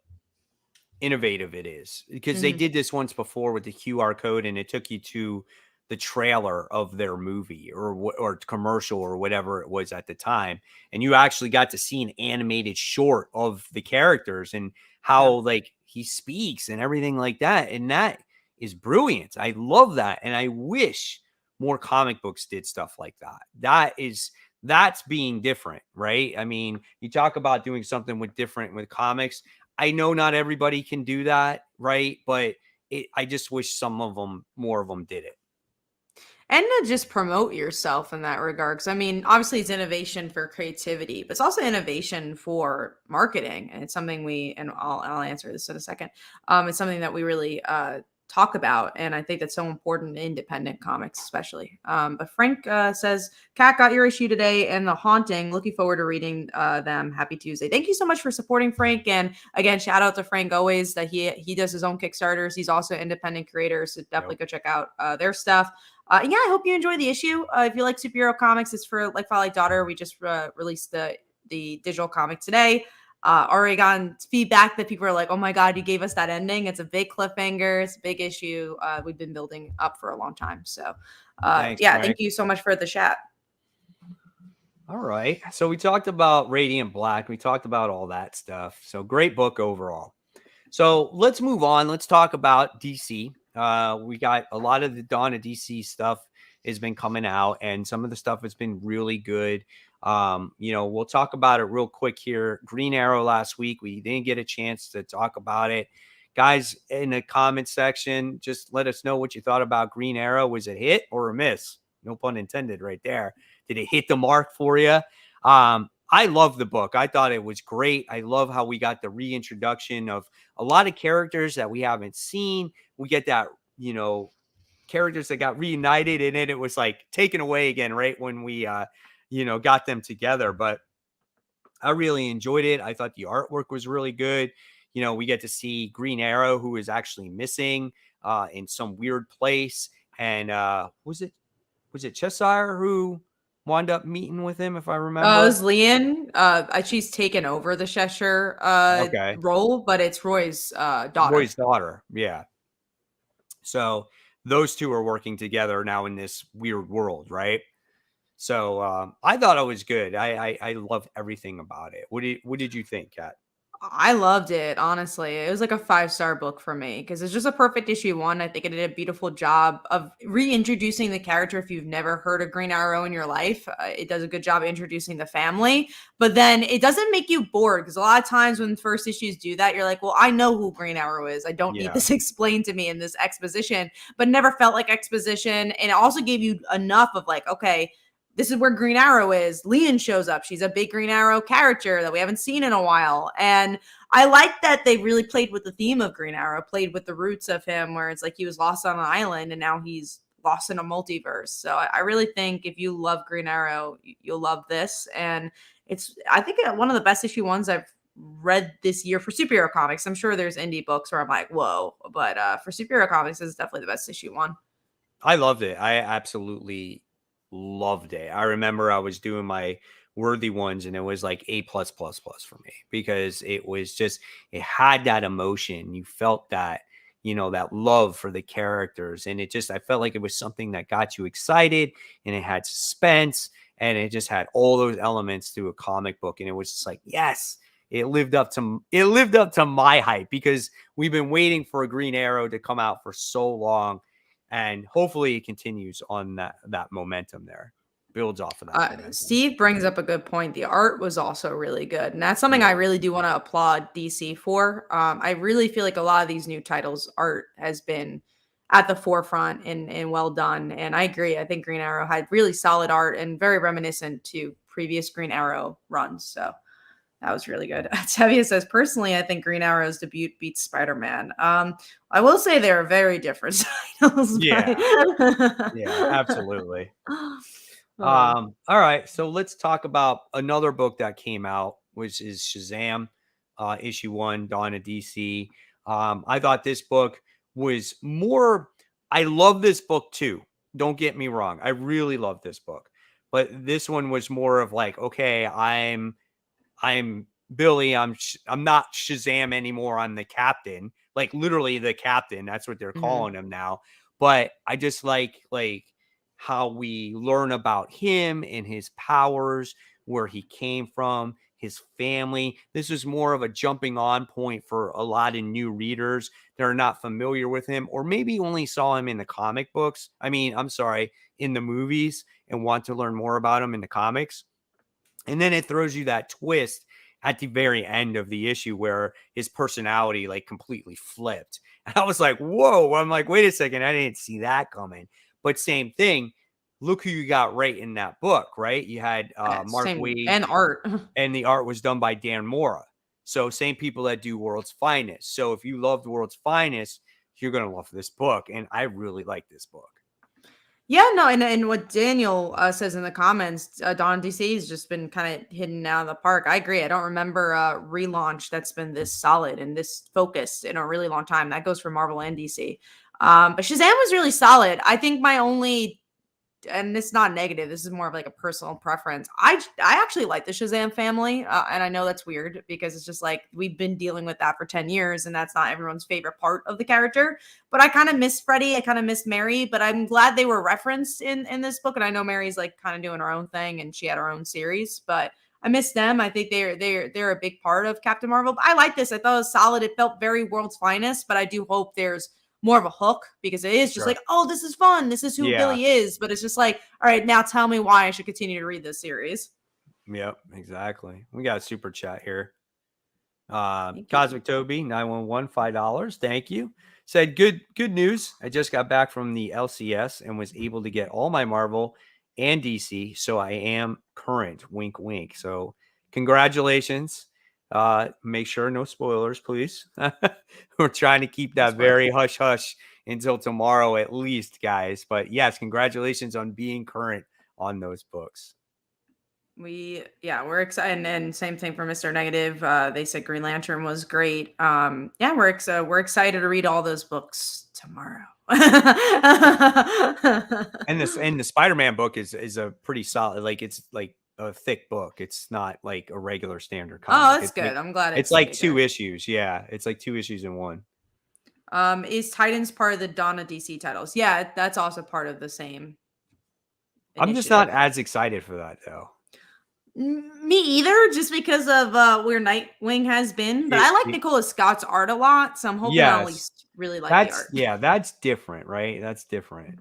innovative it is, because they Mhm. did this once before with the QR code and it took you to the trailer of their movie or commercial or whatever it was at the time, and you actually got to see an animated short of the characters and how Yeah. like he speaks and everything like that, and that is brilliant. I love that, and I wish more comic books did stuff like that. That's being different, right? I mean, you talk about doing something with different with comics. I know not everybody can do that, right? But I just wish more of them did it. And to just promote yourself in that regard. Because I mean, obviously, it's innovation for creativity, but it's also innovation for marketing. And it's something and I'll answer this in a second. It's something that we really talk about. And I think that's so important in independent comics, especially. But Frank says, Kat got your issue today and The Haunting. Looking forward to reading them. Happy Tuesday. Thank you so much for supporting Frank. And again, shout out to Frank always that he does his own Kickstarters. He's also an independent creator. So definitely go check out their stuff. Yeah, I hope you enjoy the issue. If you like superhero comics, it's for like Father Like Daughter. We just released the digital comic today. Already gotten feedback that people are like, "Oh my god, you gave us that ending! It's a big cliffhanger. It's a big issue. We've been building up for a long time." So, Thanks, yeah, Frank. thank you so much for the chat. All right. So we talked about Radiant Black. We talked about all that stuff. So great book overall. So let's move on. Let's talk about DC. We got a lot of the Dawn of DC stuff has been coming out, and some of the stuff has been really good. We'll talk about it real quick here. Green Arrow last week, we didn't get a chance to talk about it. Guys, in the comment section, just let us know what you thought about Green Arrow. Was it hit or a miss? No pun intended right there. Did it hit the mark for you? I love the book. I thought it was great. I love how we got the reintroduction of a lot of characters that we haven't seen. We get that, characters that got reunited, and then it was like taken away again right when we got them together. But I really enjoyed it. I thought the artwork was really good. We get to see Green Arrow, who is actually missing in some weird place. And was it Cheshire who wound up meeting with him, if I It remember? was Leanne. She's taken over the Cheshire Okay. role, but it's Roy's daughter. Roy's daughter. Yeah. So those two are working together now in this weird world, right? So I thought it was good. I loved everything about it. What did you think, Kat? I loved it, honestly. It was like a 5-star book for me because it's just a perfect issue one. I think it did a beautiful job of reintroducing the character if you've never heard of Green Arrow in your life. It does a good job introducing the family, but then it doesn't make you bored because a lot of times when first issues do that, you're like, well, I know who Green Arrow is. I don't need Yeah, this explained to me in this exposition, but never felt like exposition. And it also gave you enough of like, okay, this is where Green Arrow is. Leon shows up. She's a big Green Arrow character that we haven't seen in a while. And I like that they really played with the theme of Green Arrow, played with the roots of him, where it's like he was lost on an island and now he's lost in a multiverse. So I really think if you love Green Arrow, you'll love this. And I think, one of the best issue ones I've read this year for superhero comics. I'm sure there's indie books where I'm like, whoa, but for superhero comics, this is definitely the best issue one. I loved it. I absolutely loved it. I remember I was doing my worthy ones and it was like A plus plus plus for me because it was just it had that emotion. You felt that, that love for the characters. And it just I felt like it was something that got you excited and it had suspense and it just had all those elements to a comic book. And it was just like, yes, it lived up to my hype because we've been waiting for a Green Arrow to come out for so long, and hopefully it continues on that momentum there, builds off of that momentum. Steve brings up a good point. The art was also really good, and that's something I Yeah, really do want to applaud DC for. I really feel like a lot of these new titles' art has been at the forefront and well done. And I agree. I think Green Arrow had really solid art and very reminiscent to previous Green Arrow runs. So that was really good. Tevia says, personally, I think Green Arrow's debut beats Spider-Man. I will say they're very different titles. yeah, But yeah, absolutely. oh, All right, so let's talk about another book that came out, which is Shazam, issue one, Dawn of DC. I thought this book was more. I love this book too. Don't get me wrong. I really love this book, but this one was more of like, okay, I'm Billy. I'm not Shazam anymore. I'm the captain, like literally the captain. That's what they're mhm. calling him now. But I just like how we learn about him and his powers, where he came from, his family. This is more of a jumping on point for a lot of new readers that are not familiar with him, or maybe only saw him in the comic books. I mean, I'm sorry, in the movies and want to learn more about him in the comics. And then it throws you that twist at the very end of the issue where his personality like completely flipped. And I was like, whoa. I'm like, wait a second. I didn't see that coming. But same thing. Look who you got right in that book, right? You had Mark Same Wade, and art. and the art was done by Dan Mora. So same people that do World's Finest. So if you loved World's Finest, you're going to love this book. And I really like this book. Yeah, no, and what Daniel says in the comments, Dawn DC has just been kind of hidden out of the park. I agree. I don't remember a relaunch that's been this solid and this focused in a really long time. That goes for Marvel and DC. But Shazam was really solid. I think my only, and it's not negative. This is more of like a personal preference. I actually like the Shazam family, and I know that's weird because it's just like we've been dealing with that for 10 years, and that's not everyone's favorite part of the character. But I kind of miss Freddie. I kind of miss Mary, but I'm glad they were referenced in this book. And I know Mary's like kind of doing her own thing, and she had her own series, but I miss them. I think they're a big part of Captain Marvel. But I like this. I thought it was solid. It felt very World's Finest, but I do hope there's more of a hook because it is just Sure. like, oh, this is fun. This is who Yeah. Billy is. But it's just like, all right, now tell me why I should continue to read this series. Yep. Exactly. We got a super chat here. Thank you. Cosmic Toby 911 $5. Thank you. Said good news. I just got back from the LCS and was able to get all my Marvel and DC, so I am current. Wink wink. So congratulations. Make sure no spoilers, please. We're trying to keep No that spoilers. very hush hush until tomorrow at least, guys. But yes, congratulations on being current on those books. We're excited. And same thing for Mr. Negative. They said Green Lantern was great. Yeah, we're excited to read all those books tomorrow. And the Spider-Man book is a pretty solid, like it's like a thick book. It's not like a regular standard Oh, comic. that's good. I'm glad It's it's like two bigger. issues. Yeah, it's like two issues in one. Is Titans part of the Donna DC titles? Yeah, that's also part of the same. I'm just not initiative. as excited for that though. Me either, just because of where Nightwing has been. But I like It Nicola Scott's art a lot, so I'm hoping I'll at yes, least really like the art. that's different, right? That's different.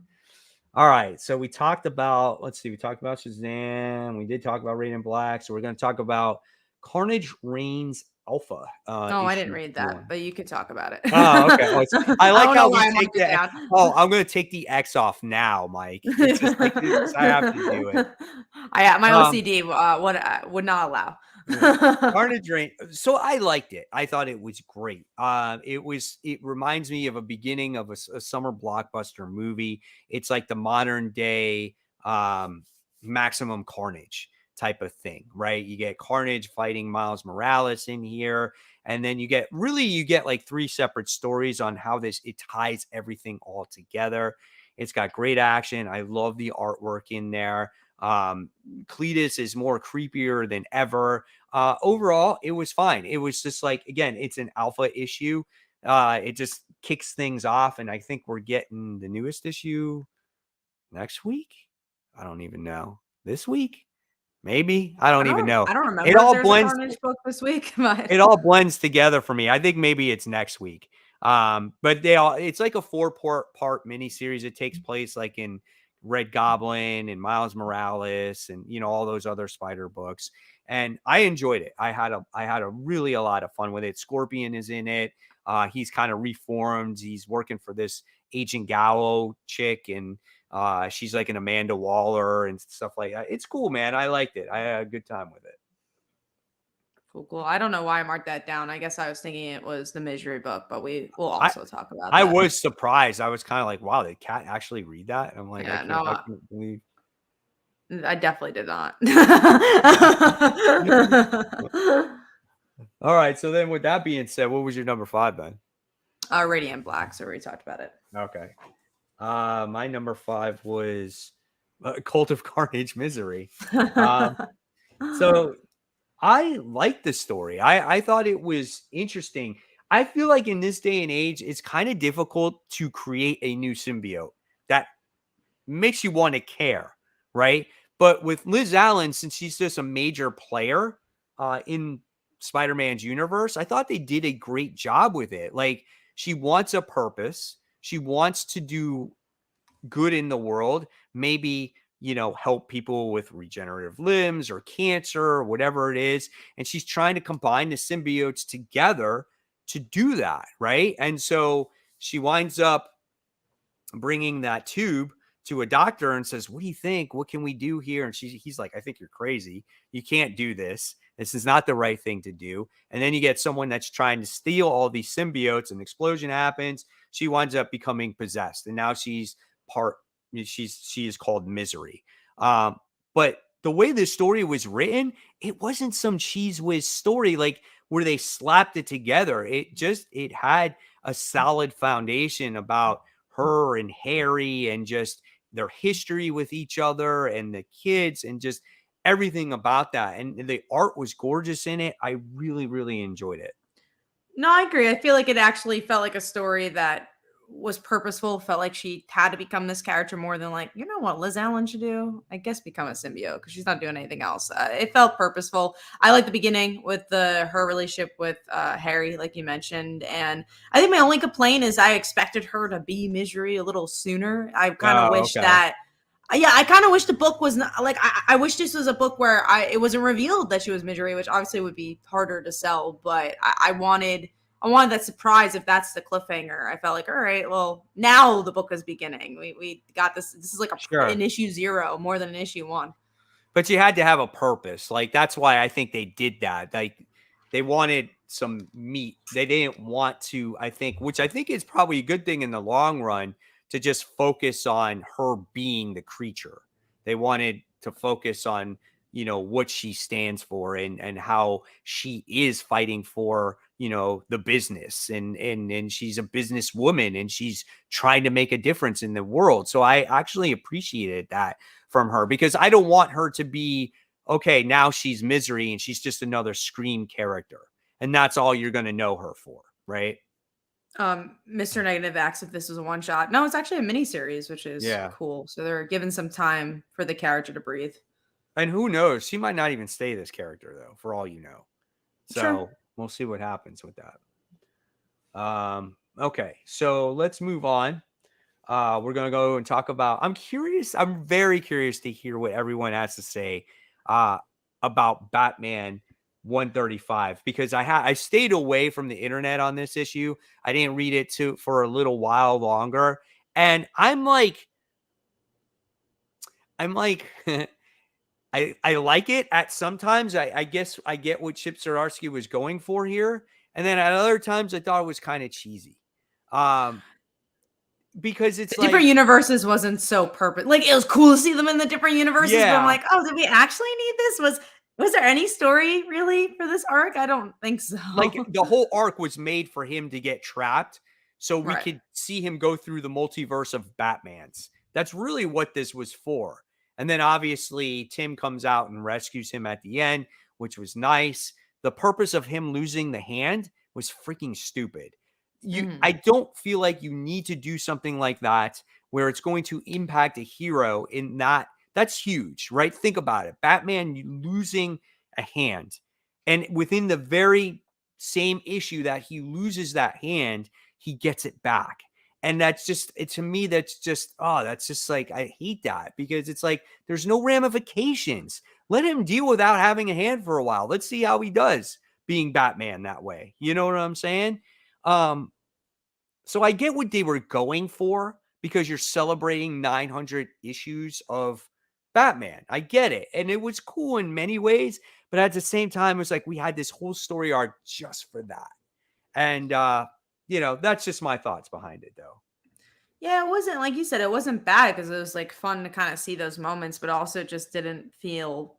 All right, so we talked about, let's see, we talked about Shazam. We did talk about Radiant Black. So we're going to talk about Carnage Reigns Alpha Oh, I didn't issue read that, 1. but you could talk about it. Oh, okay. Oh, I I like don't know how why we I take marked it that. down. Oh, I'm going to take the X off now, Mike. It's just like this. I have to do it. My Um, OCD would not allow. yeah. Carnage Reigns. So I liked it. I thought it was great. It reminds me of a beginning of a summer blockbuster movie. It's like the modern day Maximum Carnage type of thing, right? You get Carnage fighting Miles Morales in here, and then you get like 3 separate stories on how it ties everything all together. It's got great action. I love the artwork in there. Cletus is more creepier than ever. Overall, it was fine. It was just like, again, it's an alpha issue. It just kicks things off, and I think we're getting the newest issue next week. I don't even know. This week? Maybe. I don't even know. I don't It remember if all there's a blends Carnage book this week, but it all blends together for me. I think maybe it's next week. But it's like a 4-part miniseries. It takes place like in Red Goblin and Miles Morales and all those other Spider books. And I enjoyed it. I had a lot of fun with it. Scorpion is in it. He's kind of reformed. He's working for this Agent Gallo chick, and she's like an Amanda Waller and stuff like that. It's cool, man. I liked it. I had a good time with it. cool. I don't know why I marked that down. I guess I was thinking it was the Misery book, but we will I also talk about I that. was surprised. I was kind of like, wow, did Cat actually read that? I'm like, Yeah, no, I can't believe. I definitely did not. All right. So then with that being said, what was your number 5 then? Radiant Black, so we already talked about it. Okay. My number 5 was Cult of Carnage Misery. So I liked the story. I thought it was interesting. I feel like in this day and age, it's kind of difficult to create a new symbiote that makes you want to care, right? But with Liz Allen, since she's just a major player in Spider-Man's universe, I thought they did a great job with it. Like, she wants a purpose. She wants to do good in the world, maybe, help people with regenerative limbs or cancer or whatever it is. And she's trying to combine the symbiotes together to do that, right? And so she winds up bringing that tube to a doctor and says, "What do you think? What can we do here?" And he's like, "I think you're crazy. You can't do this. This is not the right thing to do." And then you get someone that's trying to steal all these symbiotes. An explosion happens. She winds up becoming possessed, and now she is called Misery. But the way the story was written, it wasn't some cheese whiz story like where they slapped it together. It had a solid foundation about her and Harry and just their history with each other and the kids and just everything about that. And the art was gorgeous in it. I really, really enjoyed it. No, I agree. I feel like it actually felt like a story that was purposeful. Felt like she had to become this character more than like, you know what Liz Allen should do? I guess become a symbiote because she's not doing anything else. It felt purposeful. I like the beginning with her relationship with Harry, like you mentioned. And I think my only complaint is I expected her to be Misery a little sooner. I kind of Oh, wish okay. that yeah, I kind of wish the book was not like I wish this was a book where it wasn't revealed that she was Midori, which obviously would be harder to sell. But I wanted that surprise if that's the cliffhanger. I felt like, all right, well, now the book is beginning. We got this. This is like Sure. an issue 0 more than an issue 1. But you had to have a purpose. Like, that's why I think they did that. Like, they wanted some meat. They didn't want to, I think, which I think is probably a good thing in the long run, to just focus on her being the creature. They wanted to focus on, what she stands for and how she is fighting for, the business and she's a businesswoman and she's trying to make a difference in the world. So I actually appreciated that from her, because I don't want her to be, okay, now she's Misery and she's just another Scream character. And that's all you're going to know her for, right? Mr. Negative acts if this was a one shot. No, it's actually a mini series, which is Yeah. cool. So they're giving some time for the character to breathe. And who knows? She might not even stay this character though, for all you know. Sure. So we'll see what happens with that. Okay, so let's move on. We're gonna go and talk about. I'm curious. I'm very curious to hear what everyone has to say uh, about Batman 135 because I stayed away from the internet on this issue. I didn't read it for a little while longer, and I'm like I like it at sometimes. I guess I get what Chip Zdarsky was going for here, and then at other times I thought it was kind of cheesy. Um, because The it's different like, universes wasn't so purpose. Like it was cool to see them in the different universes, but I'm yeah, like, oh, did we actually need this? Was there any story really for this arc? I don't think so. like the whole arc was made for him to get trapped so we Right. could see him go through the multiverse of Batmans. That's really what this was for. And then obviously Tim comes out and rescues him at the end, which was nice. The purpose of him losing the hand was freaking stupid. I Mhm. don't feel like you need to do something like that where it's going to impact a hero in that. That's huge, right? Think about it. Batman losing a hand, and within the very same issue that he loses that hand, he gets it back. And that's just it to me, that's just like I hate that because it's like there's no ramifications. Let him deal without having a hand for a while. Let's see how he does being Batman that way. You know what I'm saying? Um, so I get what they were going for because you're celebrating 900 issues of Batman. I get it. And it was cool in many ways, but at the same time, it was like we had this whole story arc just for that. And that's just my thoughts behind it though. Yeah, it wasn't like you said, it wasn't bad because it was like fun to kind of see those moments, but also just didn't feel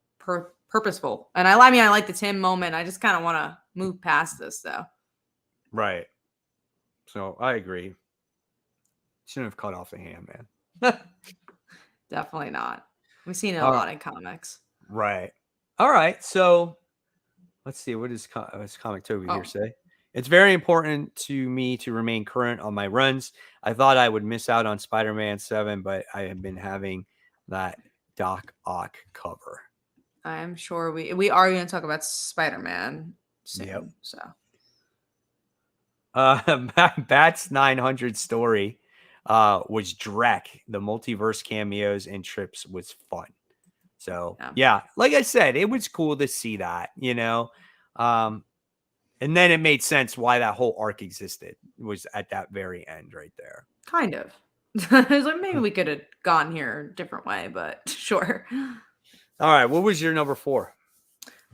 purposeful. And I mean, I like the Tim moment. I just kind of want to move past this though. Right. So I agree. Shouldn't have cut off the hand, man. Definitely not. We've seen it a All right. lot in comics. Right. All right. So let's see. What does Comic Toby here Oh, say? It's very important to me to remain current on my runs. I thought I would miss out on Spider-Man 7, but I have been having that Doc Ock cover. I'm sure we are going to talk about Spider-Man Yep. soon. So Bat's 900 story was Drek. The multiverse cameos and trips was fun. So, yeah, yeah, like I said, it was cool to see that. Um, and then it made sense why that whole arc existed was at that very end right there. kind of. I was like, maybe we could have gone here a different way, but sure. All right, what was your number 4?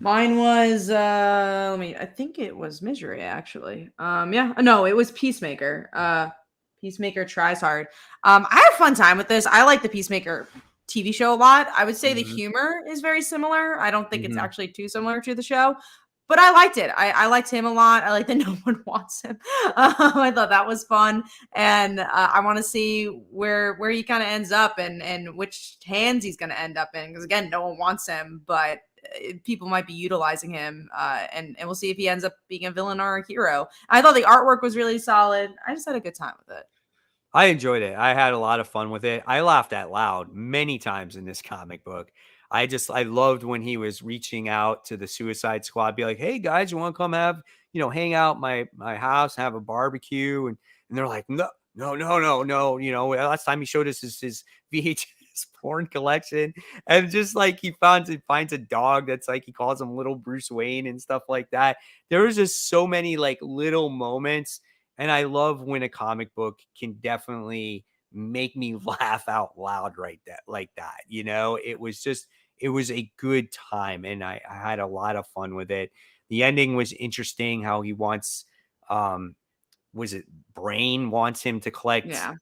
Mine was I think it was Misery actually. Yeah, no, it was Peacemaker. Peacemaker tries hard. I had a fun time with this. I like the Peacemaker TV show a lot. I would say the Mhm, humor is very similar. I don't think it's mhm. actually too similar to the show, but I liked it. I liked him a lot. I like that no one wants him. I thought that was fun, and I want to see where he kind of ends up and which hands he's going to end up in. Because again, no one wants him, but people might be utilizing him, and we'll see if he ends up being a villain or a hero. I thought the artwork was really solid. I just had a good time with it. I enjoyed it. I had a lot of fun with it. I laughed out loud many times in this comic book. I loved when he was reaching out to the Suicide Squad, be like, "Hey guys, you want to come hang out at my house, have a barbecue?" And they're like, "No, no, no, no, no." Last time he showed us his VHS porn collection, and just like he finds a dog that's like he calls him Little Bruce Wayne and stuff like that. There was just so many like little moments, and I love when a comic book can definitely make me laugh out loud like that. It was a good time and I had a lot of fun with it. The ending was interesting how he wants was it Brain wants him to collect Yeah.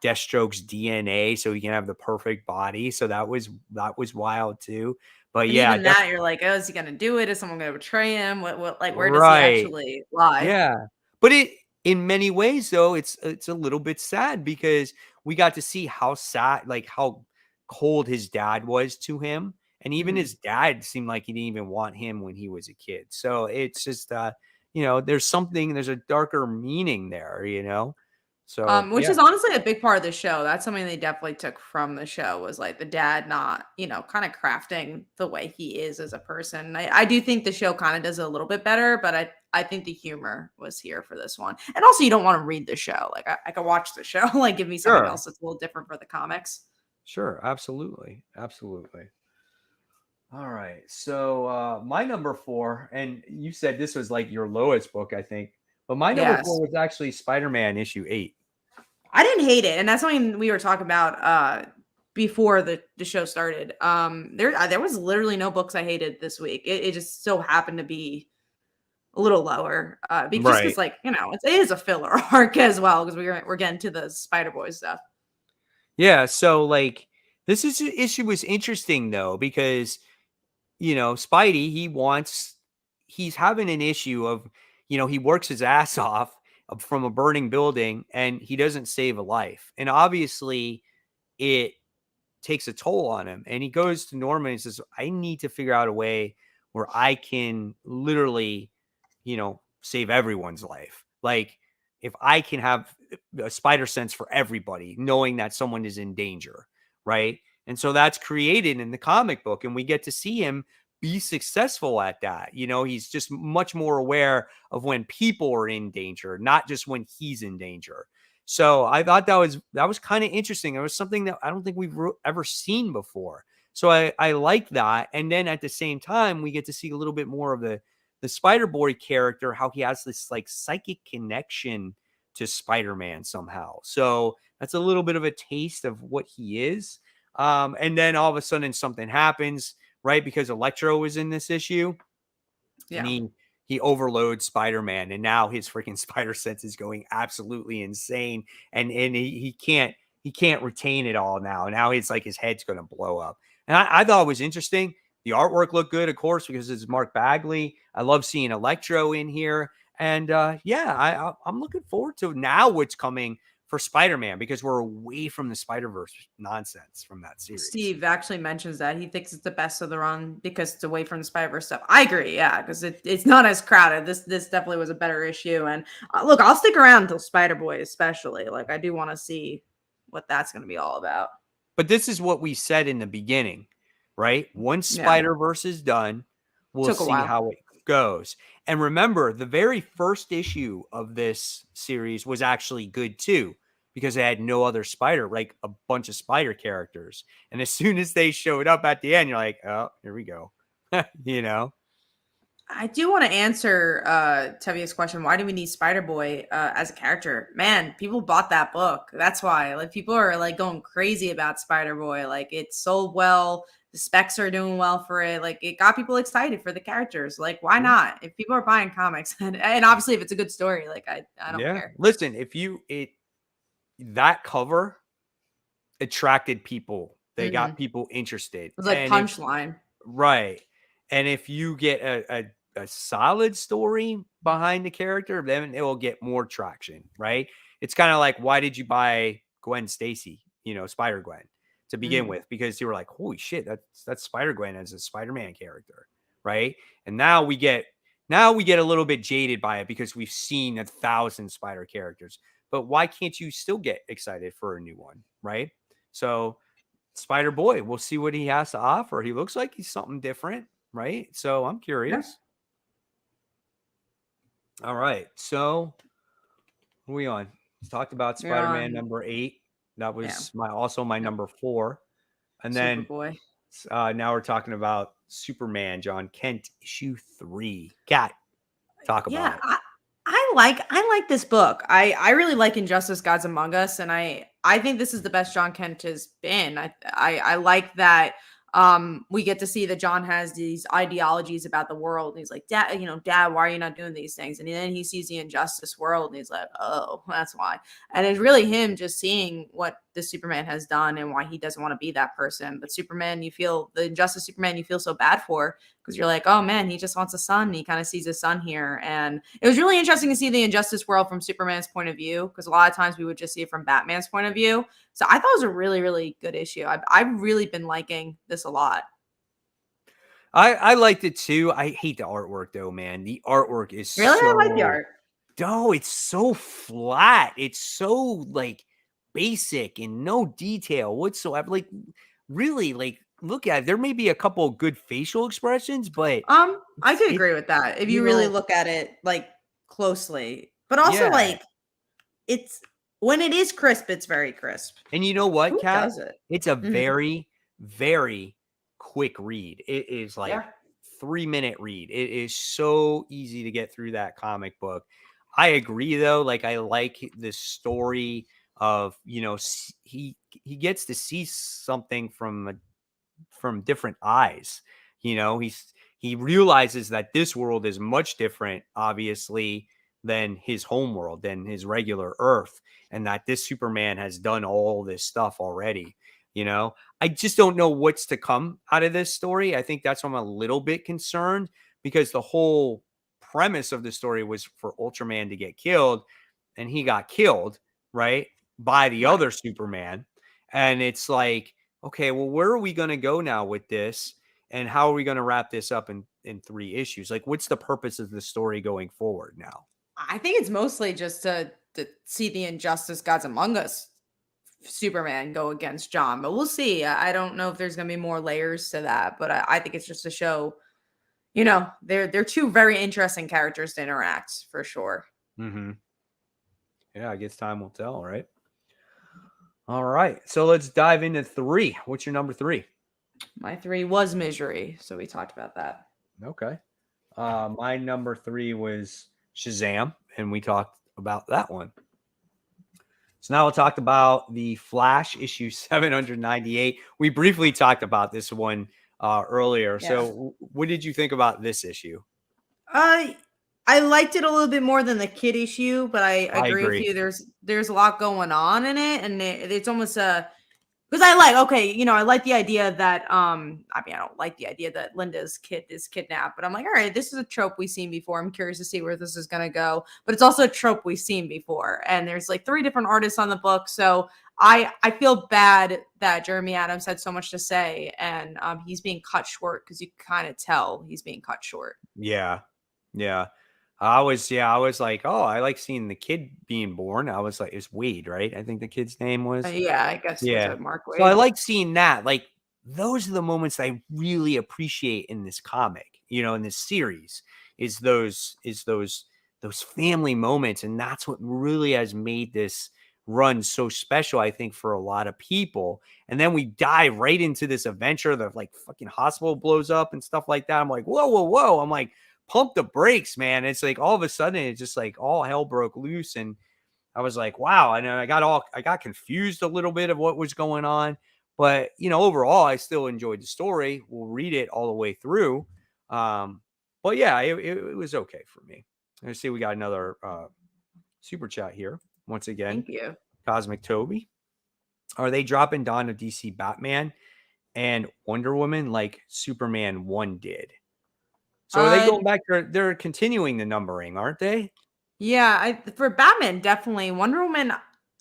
Deathstroke's DNA so he can have the perfect body. So that was wild too. But And yeah, even that, you're like, oh, is he gonna do it? Is someone gonna betray him? Like, where does he right. actually lie? Yeah. But it in many ways though, it's a little bit sad because we got to see how sad, like how cold his dad was to him. And even Mhm. his dad seemed like he didn't even want him when he was a kid. So it's just there's a darker meaning there, So Which yeah, is honestly a big part of the show. That's something they definitely took from the show was like the dad not, kind of crafting the way he is as a person. I do think the show kind of does it a little bit better, but I think the humor was here for this one. And also you don't want to read the show. Like I could watch the show, like give me something sure, else that's a little different for the comics. sure, absolutely, absolutely. All right. So my number four, and you said this was like your lowest book, I think, but my number four Yes. was actually Spider-Man issue 8. I didn't hate it, and that's something we were talking about before the show started. There was literally no books I hated this week. It just so happened to be a little lower, just Right. because like it is a filler arc as well because we're getting to the Spider Boy stuff. Yeah. So like issue was interesting though, because Spidey, he's having an issue of, he works his ass off from a burning building and he doesn't save a life. And obviously it takes a toll on him. And he goes to Norman and says, I need to figure out a way where I can literally, save everyone's life. Like if I can have a spider sense for everybody, knowing that someone is in danger, right? And so that's created in the comic book, and we get to see him be successful at that. He's just much more aware of when people are in danger, not just when he's in danger. So I thought that was kind of interesting. It was something that I don't think we've ever seen before. So I like that. And then at the same time, we get to see a little bit more of the Spider Boy character, how he has this like psychic connection to Spider-Man somehow. So that's a little bit of a taste of what he is. And then all of a sudden something happens, right? Because Electro was in this issue and Yeah. he overloads Spider-Man, and now his freaking spider sense is going absolutely insane, and he can't retain it all now. Now it's like his head's going to blow up. And I thought it was interesting. The artwork looked good, of course, because it's Mark Bagley. I love seeing Electro in here, and I'm looking forward to now what's coming for Spider-Man, because we're away from the Spider-Verse nonsense from that series. Steve actually mentions that he thinks it's the best of the run because it's away from the Spider-Verse stuff. I agree, yeah, because it's not as crowded. This definitely was a better issue. And look, I'll stick around until Spider-Boy, especially. Like I do want to see what that's going to be all about. But this is what we said in the beginning, right? Once Yeah, Spider-Verse is done, we'll took a see while. how it goes. And remember, the very first issue of this series was actually good too, because it had no other spider, like a bunch of spider characters. And as soon as they showed up at the end, you're like, oh, here we go. you know? I do want to answer Tevia's question. Why do we need Spider Boy as a character? Man, people bought that book. That's why. Like people are like going crazy about Spider Boy. Like it sold well. The specs are doing well for it. Like it got people excited for the characters. Like why Yeah. not? If people are buying comics, and obviously if it's a good story, like I don't Yeah. care. Listen, that cover attracted people. They got It people interested. was like And if punchline. Right. And if you get a solid story behind the character, then it will get more traction, right? It's kind of like, why did you buy Gwen Stacy, Spider Gwen to begin Mhm. with? Because you were like, holy shit, that's Spider Gwen as a Spider-Man character, right? And now we get a little bit jaded by it because we've seen 1,000 Spider characters. But why can't you still get excited for a new one, right? So Spider Boy, we'll see what he has to offer. He looks like he's something different, right? So I'm Yeah. curious. All right. So who are we on? We talked about You're Spider-Man on. number 8. That Yeah. was my Yep. number 4. And then Superboy. now we're talking about Superman, John Kent, issue 3. Cat, talk about Yeah, it. I like this book. I really like Injustice Gods Among Us, and I think this is the best John Kent has been. I like that we get to see that John has these ideologies about the world. And he's like, Dad, why are you not doing these things? And then he sees the injustice world and he's like, oh, that's why. And it's really him just seeing what the Superman has done and why he doesn't want to be that person. But Superman, the injustice Superman, you feel so bad for because you're like, oh man, he just wants a son. He kind of sees his son here. And it was really interesting to see the injustice world from Superman's point of view, because a lot of times we would just see it from Batman's point of view. So I thought it was a really, really good issue. I've really been liking this a lot. I liked it too. I hate the artwork though, man. The artwork is Really? I like the so art. no, it's so flat. It's so like basic and no detail whatsoever. Like really, like look at it. There may be a couple of good facial expressions, but I could it agree with that if you you really know, look at it like closely. But also yeah. like it's when it is crisp, it's very crisp. And you know what, Who Kat? does it? It's a Mhm. very, very quick read. It is like Yeah. 3-minute read. It is so easy to get through that comic book. I agree though. Like I like the story of, he gets to see something from different eyes. He realizes that this world is much different, obviously, than his home world, than his regular Earth, and that this Superman has done all this stuff already. I just don't know what's to come out of this story. I think that's why I'm a little bit concerned because the whole premise of the story was for Ultraman to get killed, and he got killed, right, by the Right. other Superman. And it's like, okay, well, where are we going to go now with this? And how are we going to wrap this up in 3 issues? Like, what's the purpose of the story going forward now? I think it's mostly just to see the injustice gods among us Superman go against John, but we'll see. I don't know if there's gonna be more layers to that, but I think it's just to show, they're two very interesting characters to interact for sure. Mm-hmm. Yeah, I guess time will tell, right? All right. So let's dive into 3. What's your number 3? My three was Misery, so we talked about that. Okay. My number 3 was Shazam, and we talked about that one. So now we'll talk about the Flash issue 798. We briefly talked about this one earlier. Yeah. So, what did you think about this issue? I I liked it a little bit more than the kid issue, but I I agree with agree. you. There's a lot going on in it, and it's almost a because I like, okay, I like the idea that I mean, I don't like the idea that Linda's kid is kidnapped, but I'm like, all right, this is a trope we've seen before. I'm curious to see where this is gonna go. But it's also a trope we've seen before. And there's like 3 different artists on the book. So I feel bad that Jeremy Adams had so much to say and he's being cut short because you kind of tell he's being cut short. Yeah. Yeah. I was like, oh, I like seeing the kid being born. I was like, it's Wade, right? I think the kid's name was. Yeah, I guess was Yeah. it Mark So I Wade? like seeing that. Like those are the moments I really appreciate in this comic, in this series is those family moments. And that's what really has made this run so special, I think, for a lot of people. And then we dive right into this adventure. The like fucking hospital blows up and stuff like that. I'm like, whoa, whoa, whoa. I'm like, pump the brakes, man. It's like all of a sudden it's just like all hell broke loose. And I was like, wow. And I got confused a little bit of what was going on. But overall, I still enjoyed the story. We'll read it all the way through. But yeah, it was okay for me. Let's see, we got another super chat here. Once again, Thank you. Cosmic Toby. Are they dropping Dawn of DC Batman and Wonder Woman like Superman 1 did? So are they Uh going back? They're continuing the numbering, aren't they? Yeah, for Batman, definitely. Wonder Woman,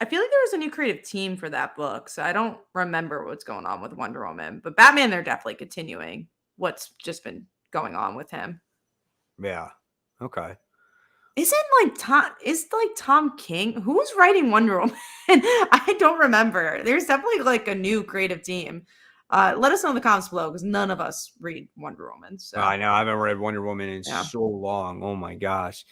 I feel like there was a new creative team for that book, so I don't remember what's going on with Wonder Woman. But Batman, they're definitely continuing what's just been going on with him. Yeah. Okay. Is Tom King? Who's writing Wonder Woman? I don't remember. There's definitely like a new creative team. Let us know in the comments below because none of us read Wonder Woman. So I know I haven't read Wonder Woman in yeah. so long. Oh my gosh.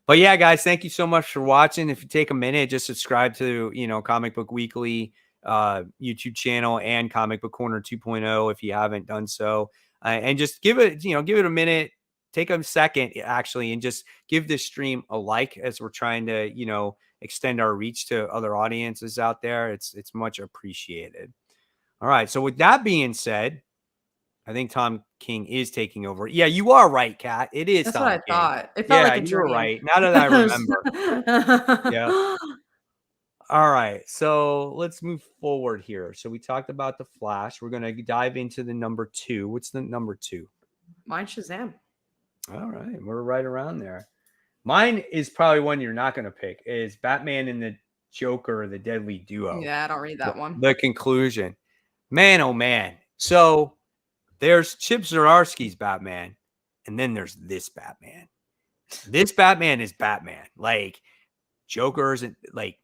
But yeah, guys, thank you so much for watching. If you take a minute, just subscribe to, Comic Book Weekly YouTube channel and Comic Book Corner 2.0 if you haven't done so. And just give it a minute, take a second actually, and just give this stream a like as we're trying to, extend our reach to other audiences out there. It's much appreciated. All right. So with that being said, I think Tom King is taking over. Yeah, you are right, Kat. It is That's what Tom I King. thought. It felt Yeah, like a you were dream. right. Now that I remember. Yeah. All right. So let's move forward here. So we talked about the Flash. We're going to dive into the number 2. What's the number 2? Mine's Shazam. All right. We're right around there. Mine is probably one you're not going to pick. Is Batman and the Joker, the Deadly Duo. Yeah, I don't read that one. The conclusion. Man, oh man. So there's Chip Zdarsky's Batman, and then there's this Batman. This Batman is Batman. Like, Joker isn't like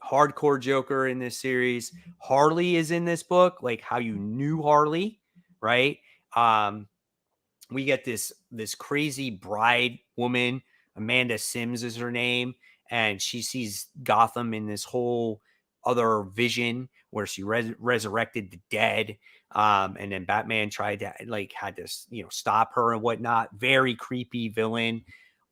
hardcore Joker in this series. Harley is in this book, like how you knew Harley, right? We get this crazy bride woman, Amanda Sims is her name, and she sees Gotham in this whole other vision where she resurrected the dead. And then Batman tried to had to stop her and whatnot. Very creepy villain.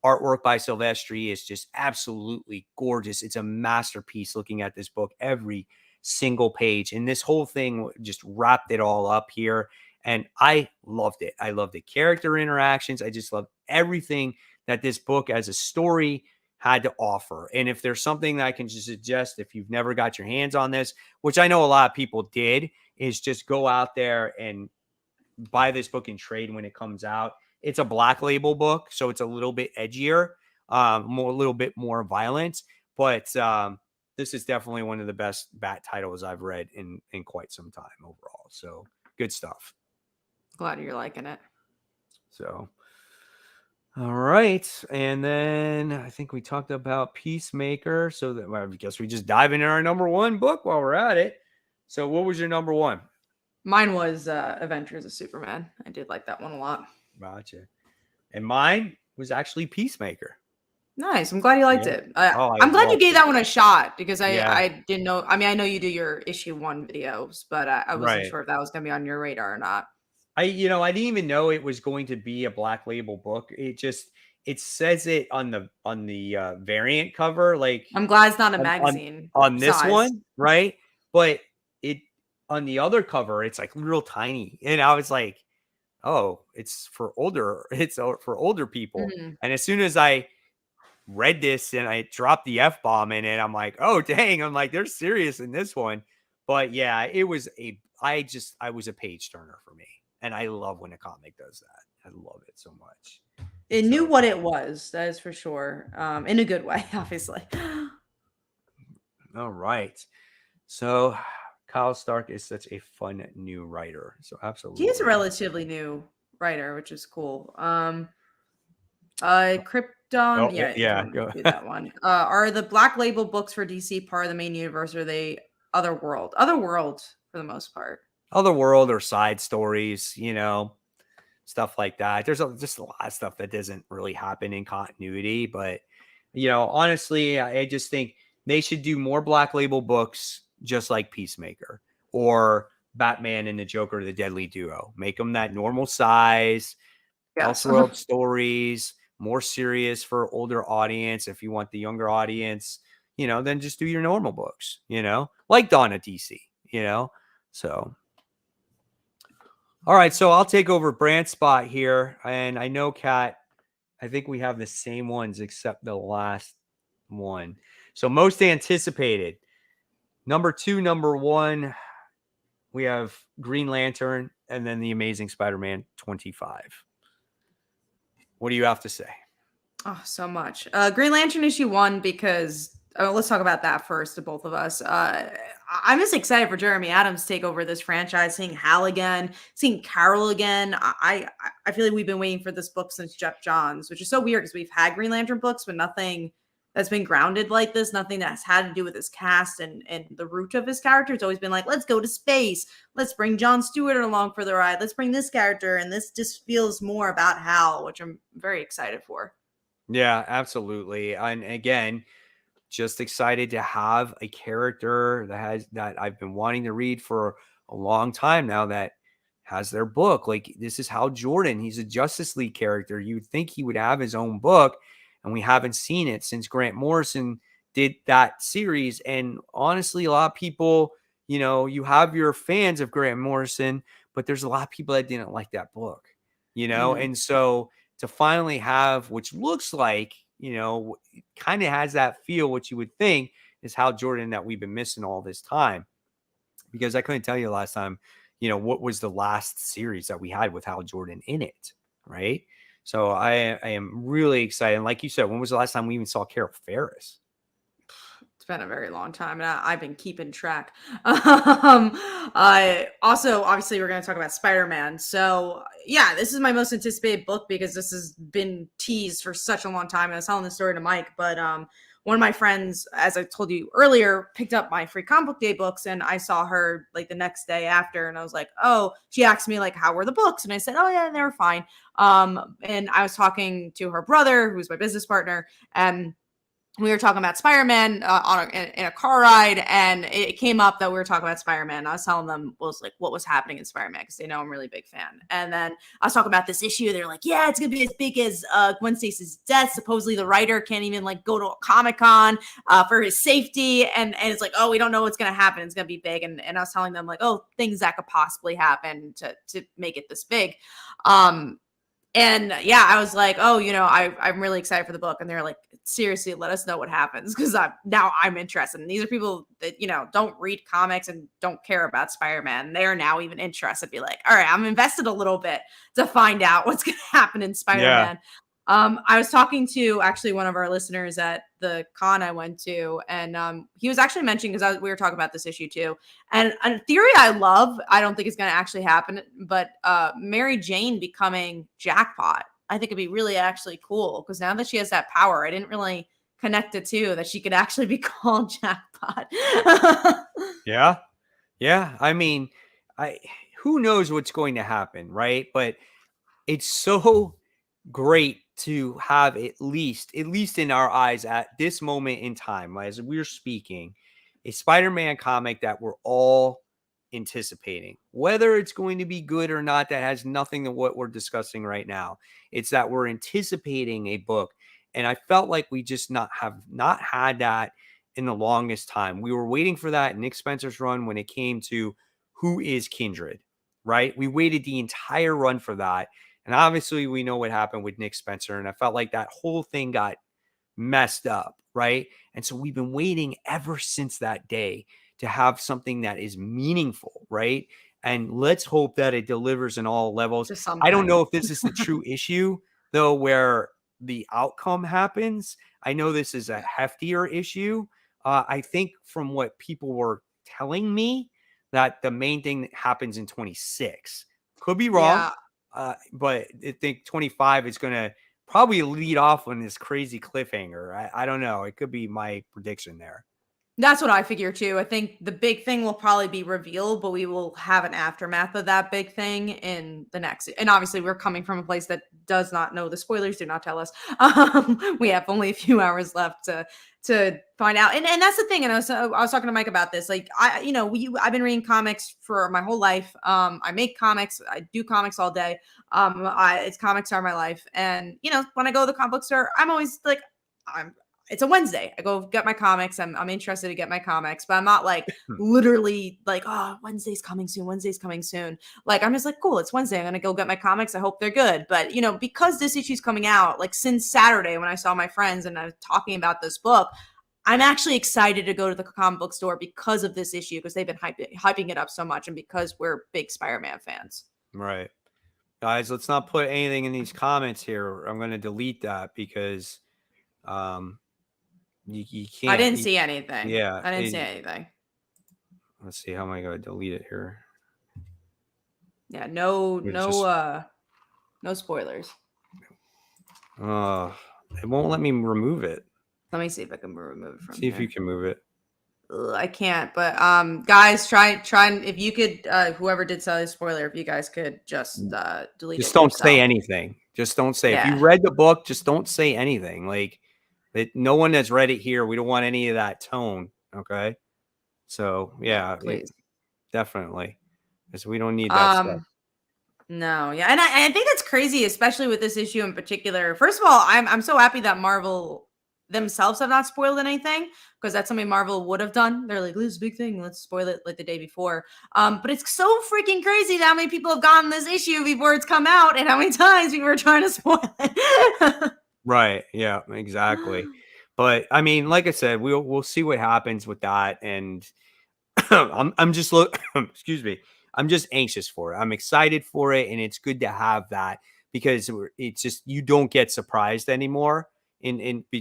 Artwork by Silvestri is just absolutely gorgeous. It's a masterpiece looking at this book, every single page. And this whole thing just wrapped it all up here. And I loved it. I loved the character interactions. I just loved everything that this book as a story had to offer. And if there's something that I can just suggest, if you've never got your hands on this, which I know a lot of people did, is just go out there and buy this book in trade when it comes out. It's a Black Label book, so it's a little bit edgier, a little bit more violent. But this is definitely one of the best Bat titles I've read in quite some time overall. So good stuff. Glad you're liking it. So, all right. And then I think we talked about Peacemaker. So that, I guess we just dive into our number one book while we're at it. So what was your number one? Mine was Adventures of Superman. I did like that one a lot. Gotcha. And mine was actually Peacemaker. Nice. I'm glad you liked it. Oh, I'm glad you gave that one a shot because Yeah. I didn't know. I mean, I know you do your issue 1 videos, but I wasn't Right. sure if that was going to be on your radar or not. I didn't even know it was going to be a Black Label book. It says it on the variant cover, like I'm glad it's not a on magazine on this size. one, right? But it on the other cover, it's like real tiny, and I was like, oh, it's for older people. Mhm. And as soon as I read this and I dropped the F-bomb in it, I'm like, oh dang, I'm like, they're serious in this one. But yeah, it was I was a page turner for me. And I love when a comic does that. I love it so much. It knew what it was, that is for sure. In a good way, obviously. All right. So Kyle Stark is such a fun new writer. So absolutely. He is a relatively new writer, which is cool. Krypton, yeah, go do that one. Are the Black Label books for DC part of the main universe, or are they Otherworld? Otherworld for the most part. Otherworld or side stories, stuff like that. There's just a lot of stuff that doesn't really happen in continuity. But, honestly, I just think they should do more Black Label books just like Peacemaker or Batman and the Joker, the Deadly Duo. Make them that normal size, Elseworld stories, more serious for older audience. If you want the younger audience, then just do your normal books, like Dawn of DC, so. All right, so I'll take over Brandt's spot here. And I know, Kat, I think we have the same ones except the last one. So most anticipated. Number 2, number 1, we have Green Lantern and then The Amazing Spider-Man 25. What do you have to say? Oh, so much. Green Lantern issue 1 because let's talk about that first to both of us. I'm just excited for Jeremy Adams to take over this franchise, seeing Hal again, seeing Carol again. I feel like we've been waiting for this book since Jeff Johns, which is so weird because we've had Green Lantern books, but nothing that's been grounded like this, nothing that's had to do with his cast and the root of his character. It's always been like, let's go to space. Let's bring Jon Stewart along for the ride. Let's bring this character. And this just feels more about Hal, which I'm very excited for. Yeah, absolutely. And again, just excited to have a character that I've been wanting to read for a long time now that has their book. Like, this is Hal Jordan. He's a Justice League character. You would think he would have his own book, and we haven't seen it since Grant Morrison did that series. And honestly, a lot of people, you have your fans of Grant Morrison, but there's a lot of people that didn't like that book, and so to finally have, which looks like, kind of has that feel, what you would think is Hal Jordan that we've been missing all this time. Because I couldn't tell you last time, what was the last series that we had with Hal Jordan in it, right? So I am really excited. And like you said, when was the last time we even saw Carol Ferris? It's been a very long time, and I've been keeping track. Also, obviously, we're going to talk about Spider-Man. So, yeah, this is my most anticipated book because this has been teased for such a long time. I was telling the story to Mike, but one of my friends, as I told you earlier, picked up my free comic book day books, and I saw her like the next day after, and I was like, oh, she asked me like, how were the books? And I said, oh yeah, they were fine. And I was talking to her brother, who's my business partner, and we were talking about Spider-Man in a car ride, and it came up that we were talking about Spider-Man. I was telling them what was happening in Spider-Man because they know I'm a really big fan. And then I was talking about this issue. They're like, "Yeah, it's gonna be as big as Gwen Stacy's death. Supposedly, the writer can't even like go to a Comic-Con for his safety." And it's like, "Oh, we don't know what's gonna happen. It's gonna be big." And I was telling them like, "Oh, things that could possibly happen to make it this big." And yeah, I was like, oh, I'm really excited for the book. And they're like, seriously, let us know what happens. Cause I'm interested. And these are people that, don't read comics and don't care about Spider-Man. They're now even interested, be like, all right, I'm invested a little bit to find out what's going to happen in Yeah. Spider-Man. I was talking to actually one of our listeners at the con I went to, and he was actually mentioning, because we were talking about this issue too, and a theory I love, I don't think it's going to actually happen, but Mary Jane becoming Jackpot, I think it'd be really actually cool, because now that she has that power, I didn't really connect it to that she could actually be called Jackpot. Yeah. Yeah. I mean, who knows what's going to happen, right? But it's so great to have at least in our eyes at this moment in time, as we're speaking, a Spider-Man comic that we're all anticipating. Whether it's going to be good or not, that has nothing to what we're discussing right now. It's that we're anticipating a book. And I felt like we just have not had that in the longest time. We were waiting for that in Nick Spencer's run when it came to Who is Kindred, right? We waited the entire run for that. And obviously, we know what happened with Nick Spencer. And I felt like that whole thing got messed up, right? And so we've been waiting ever since that day to have something that is meaningful, right? And let's hope that it delivers in all levels. Just I don't something. know if this is the true issue, though, where the outcome happens. I know this is a heftier issue. I think from what people were telling me, that the main thing that happens in 26. Could be wrong. Yeah. But I think 25 is going to probably lead off on this crazy cliffhanger. I don't know. It could be my prediction there. That's what I figure too. I think the big thing will probably be revealed, but we will have an aftermath of that big thing in the next. And obviously, we're coming from a place that does not know the spoilers. Do not tell us. We have only a few hours left to find out. And that's the thing. And I was talking to Mike about this. Like I've been reading comics for my whole life. I make comics. I do comics all day. It's comics are my life. And when I go to the comic book store, I'm always like, it's a Wednesday. I go get my comics. I'm interested to get my comics, but I'm not like literally like, oh, Wednesday's coming soon. Wednesday's coming soon. Like, I'm just like, cool, it's Wednesday. I'm going to go get my comics. I hope they're good. But, because this issue's coming out, like since Saturday when I saw my friends and I was talking about this book, I'm actually excited to go to the comic book store because of this issue, because they've been hyping it up so much, and because we're big Spider-Man fans. Right. Guys, let's not put anything in these comments here. I'm going to delete that because you can't. I didn't see anything. Yeah. I didn't see anything. Let's see. How am I going to delete it here? Yeah. No spoilers. It won't let me remove it. Let me see if I can remove it from See if you can move it. I can't, but guys, try if you could, whoever did sell the spoiler, if you guys could just delete it. Just don't say anything. Just don't say. Yeah. If you read the book, just don't say anything. Like that. No one that's read it here. We don't want any of that tone. Okay. So yeah, please, definitely, because we don't need that stuff. No, yeah, and I think that's crazy, especially with this issue in particular. First of all, I'm so happy that Marvel themselves have not spoiled anything, because that's something Marvel would have done. They're like, this is a big thing, let's spoil it like the day before. But it's so freaking crazy how many people have gotten this issue before it's come out, and how many times people were trying to spoil it. Right. Yeah, exactly. But I mean, like I said, we'll see what happens with that. And I'm just excuse me. I'm just anxious for it. I'm excited for it, and it's good to have that, because it's just, you don't get surprised anymore.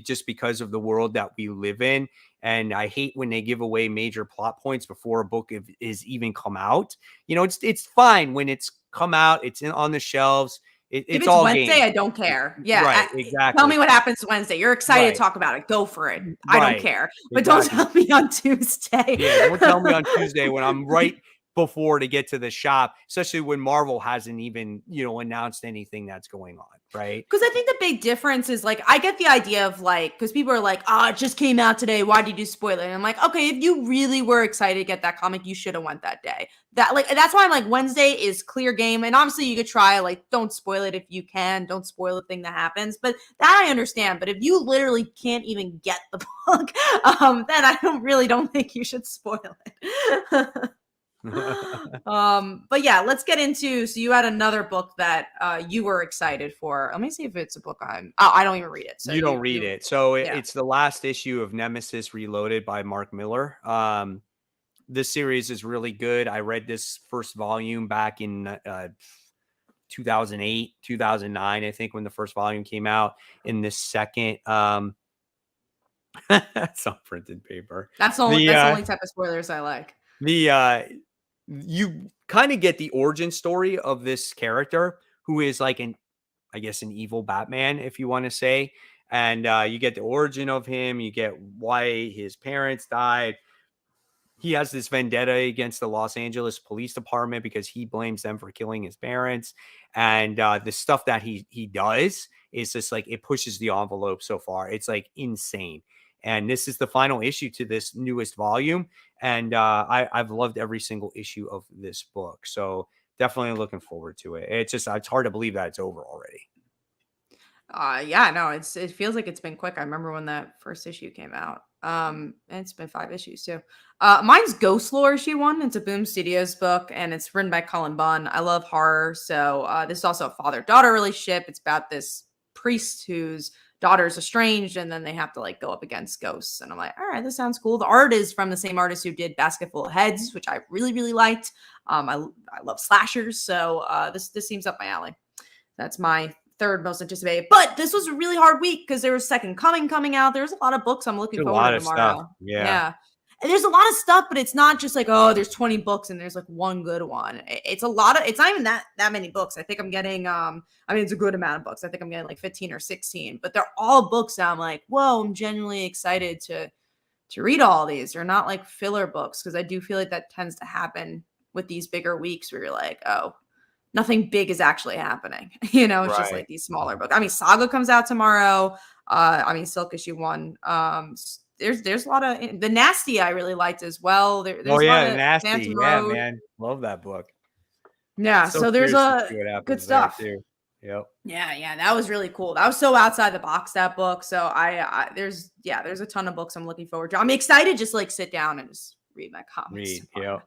just because of the world that we live in. And I hate when they give away major plot points before a book is even come out. It's fine when it's come out, it's on the shelves. If It's it's all Wednesday, game. I don't care. Yeah, Right, tell exactly. me what happens Wednesday. You're excited to Right, talk about it. Go for it. I don't right, care. But don't exactly. tell me on Tuesday. Yeah, don't tell me on Tuesday when I'm right before to get to the shop, especially when Marvel hasn't even, announced anything that's going on, right? Because I think the big difference is like, I get the idea of like, because people are like, it just came out today. Why did you spoil it? And I'm like, okay, if you really were excited to get that comic, you should have went that day. That's why I'm like, Wednesday is clear game. And obviously you could try, like, don't spoil it if you can. Don't spoil the thing that happens. But that I understand. But if you literally can't even get the book, then I don't think you should spoil it. But yeah, let's get into, so you had another book that you were excited for. Let me see if it's a book I don't even read it. So You don't read it. So yeah. it's the last issue of Nemesis Reloaded by Mark Miller. This series is really good. I read this first volume back in 2008, 2009, I think, when the first volume came out. In this second, it's on printed paper. That's the only type of spoilers I like. You kind of get the origin story of this character who is like an evil Batman, if you want to say. And you get the origin of him. You get why his parents died. He has this vendetta against the Los Angeles Police Department because he blames them for killing his parents. And the stuff that he does is just like, it pushes the envelope so far. It's like insane. And this is the final issue to this newest volume. And I've loved every single issue of this book. So definitely looking forward to it. It's hard to believe that it's over already. Yeah, no, it feels like it's been quick. I remember when that first issue came out. And it's been 5 issues too. Mine's Ghost Lore issue 1. It's a Boom Studios book and it's written by Cullen Bunn. I love horror, so this is also a father-daughter relationship. It's about this priest whose daughter is estranged, and then they have to like go up against ghosts. And I'm like, all right, this sounds cool. The art is from the same artist who did Basketful of Heads, which I really, really liked. I love slashers, so this seems up my alley. That's my third most anticipated. But this was a really hard week because there was Second Coming coming out. There's a lot of books I'm looking forward to tomorrow. Stuff. Yeah. And there's a lot of stuff, but it's not just like, oh, there's 20 books and there's like one good one. It's a lot of, it's not even that many books. I think I'm getting, it's a good amount of books. I think I'm getting like 15 or 16, but they're all books that I'm like, whoa, I'm genuinely excited to read all these. They're not like filler books, because I do feel like that tends to happen with these bigger weeks where you're like, oh, nothing big is actually happening. It's just like these smaller books. Saga comes out tomorrow. Silk issue 1. There's a lot of the Nasty I really liked as well. There's a lot of Nasty. Yeah, man. Love that book. Yeah, so there's good stuff too. Yep. Yeah, that was really cool. That was so outside the box, that book. So there's a ton of books I'm looking forward to. I'm excited just like sit down and just read my comics. Yep.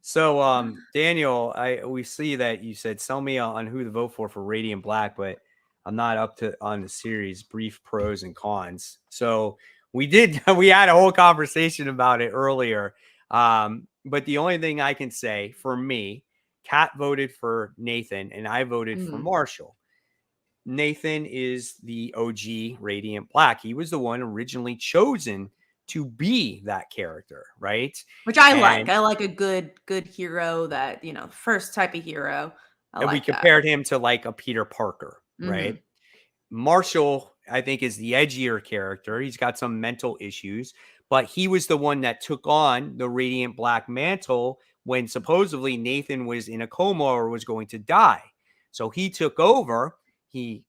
So, Daniel, we see that you said sell me on who to vote for Radiant Black, but I'm not up to on the series brief pros and cons. So we had a whole conversation about it earlier. But the only thing I can say for me, Kat voted for Nathan and I voted for Marshall. Nathan is the OG Radiant Black. He was the one originally chosen to be that character, right? Which I like. I like a good hero that, first type of hero. And we compared him to like a Peter Parker, right? Marshall, I think, is the edgier character. He's got some mental issues, but he was the one that took on the Radiant Black mantle when supposedly Nathan was in a coma or was going to die. So he took over. He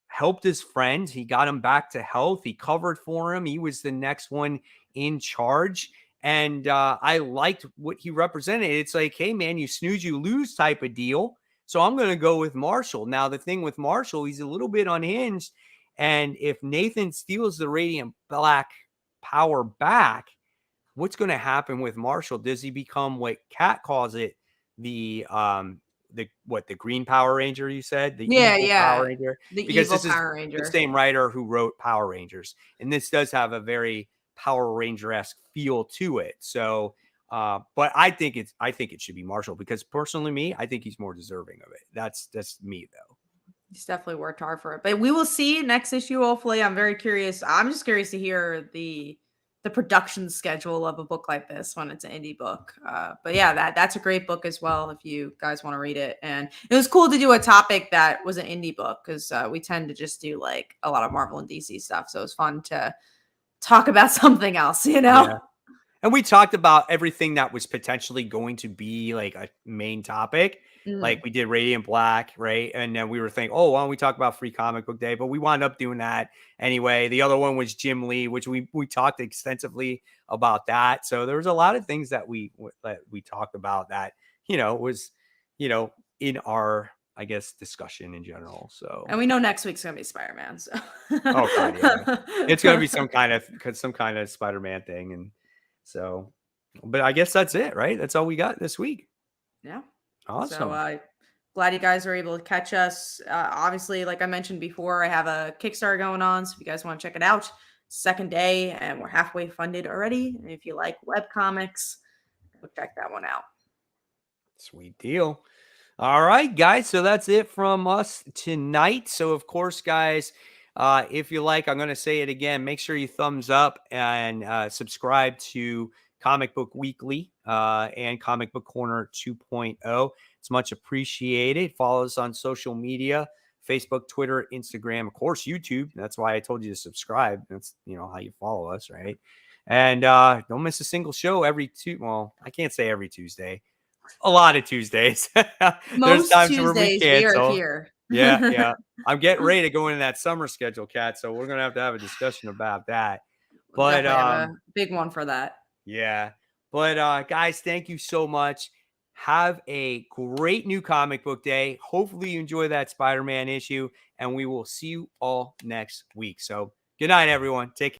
helped his friend. He got him back to health. He covered for him. He was the next one in charge. And I liked what he represented. It's like, hey, man, you snooze, you lose type of deal. So I'm going to go with Marshall. Now, the thing with Marshall, he's a little bit unhinged. And if Nathan steals the Radiant Black power back, what's going to happen with Marshall? Does he become what Kat calls it, the Green Power Ranger, you said? The evil Power Ranger? Because this is the same writer who wrote Power Rangers. And this does have a very Power Ranger-esque feel to it. So, but I think it should be Marshall, because personally, I think he's more deserving of it. That's me though. He's definitely worked hard for it. But we will see next issue, hopefully. I'm very curious. I'm just curious to hear the production schedule of a book like this when it's an indie book. But yeah, that's a great book as well if you guys want to read it. And it was cool to do a topic that was an indie book because we tend to just do like a lot of Marvel and DC stuff. So it was fun to talk about something else, you know? Yeah. And we talked about everything that was potentially going to be like a main topic. Like Mm. we did Radiant Black, right? And then we were thinking, oh, why don't we talk about Free Comic Book Day? But we wound up doing that anyway. The other one was Jim Lee, which we talked extensively about that. So there was a lot of things that we talked about that, was, in our, I guess, discussion in general. So And we know next week's gonna be Spider-Man. So oh god, yeah. It's gonna be some kind of Spider-Man thing. And so, but I guess that's it, right? That's all we got this week. yeah. So Awesome. glad you guys were able to catch us. Obviously, like I mentioned before, I have a Kickstarter going on. So if you guys want to check it out, second day, and we're halfway funded already. And if you like web comics, go check that one out. Sweet deal. All right, guys. So that's it from us tonight. So, of course, guys, if you like, I'm going to say it again. Make sure you thumbs up and subscribe to Comic Book Weekly and Comic Book Corner 2.0. It's much appreciated. Follow us on social media: Facebook, Twitter, Instagram, of course, YouTube. That's why I told you to subscribe. That's how you follow us, right? And don't miss a single show every Well, I can't say every Tuesday. A lot of Tuesdays. There's Most times where we Tuesdays we are cancel. here. Yeah, yeah. I'm getting ready to go into that summer schedule, Kat. So we're gonna have to have a discussion about that. We'll But definitely have a big one for that. yeah. But guys, thank you so much. Have a great new comic book day. Hopefully you enjoy that Spider-Man issue, and we will see you all next week. So good night, everyone. Take care.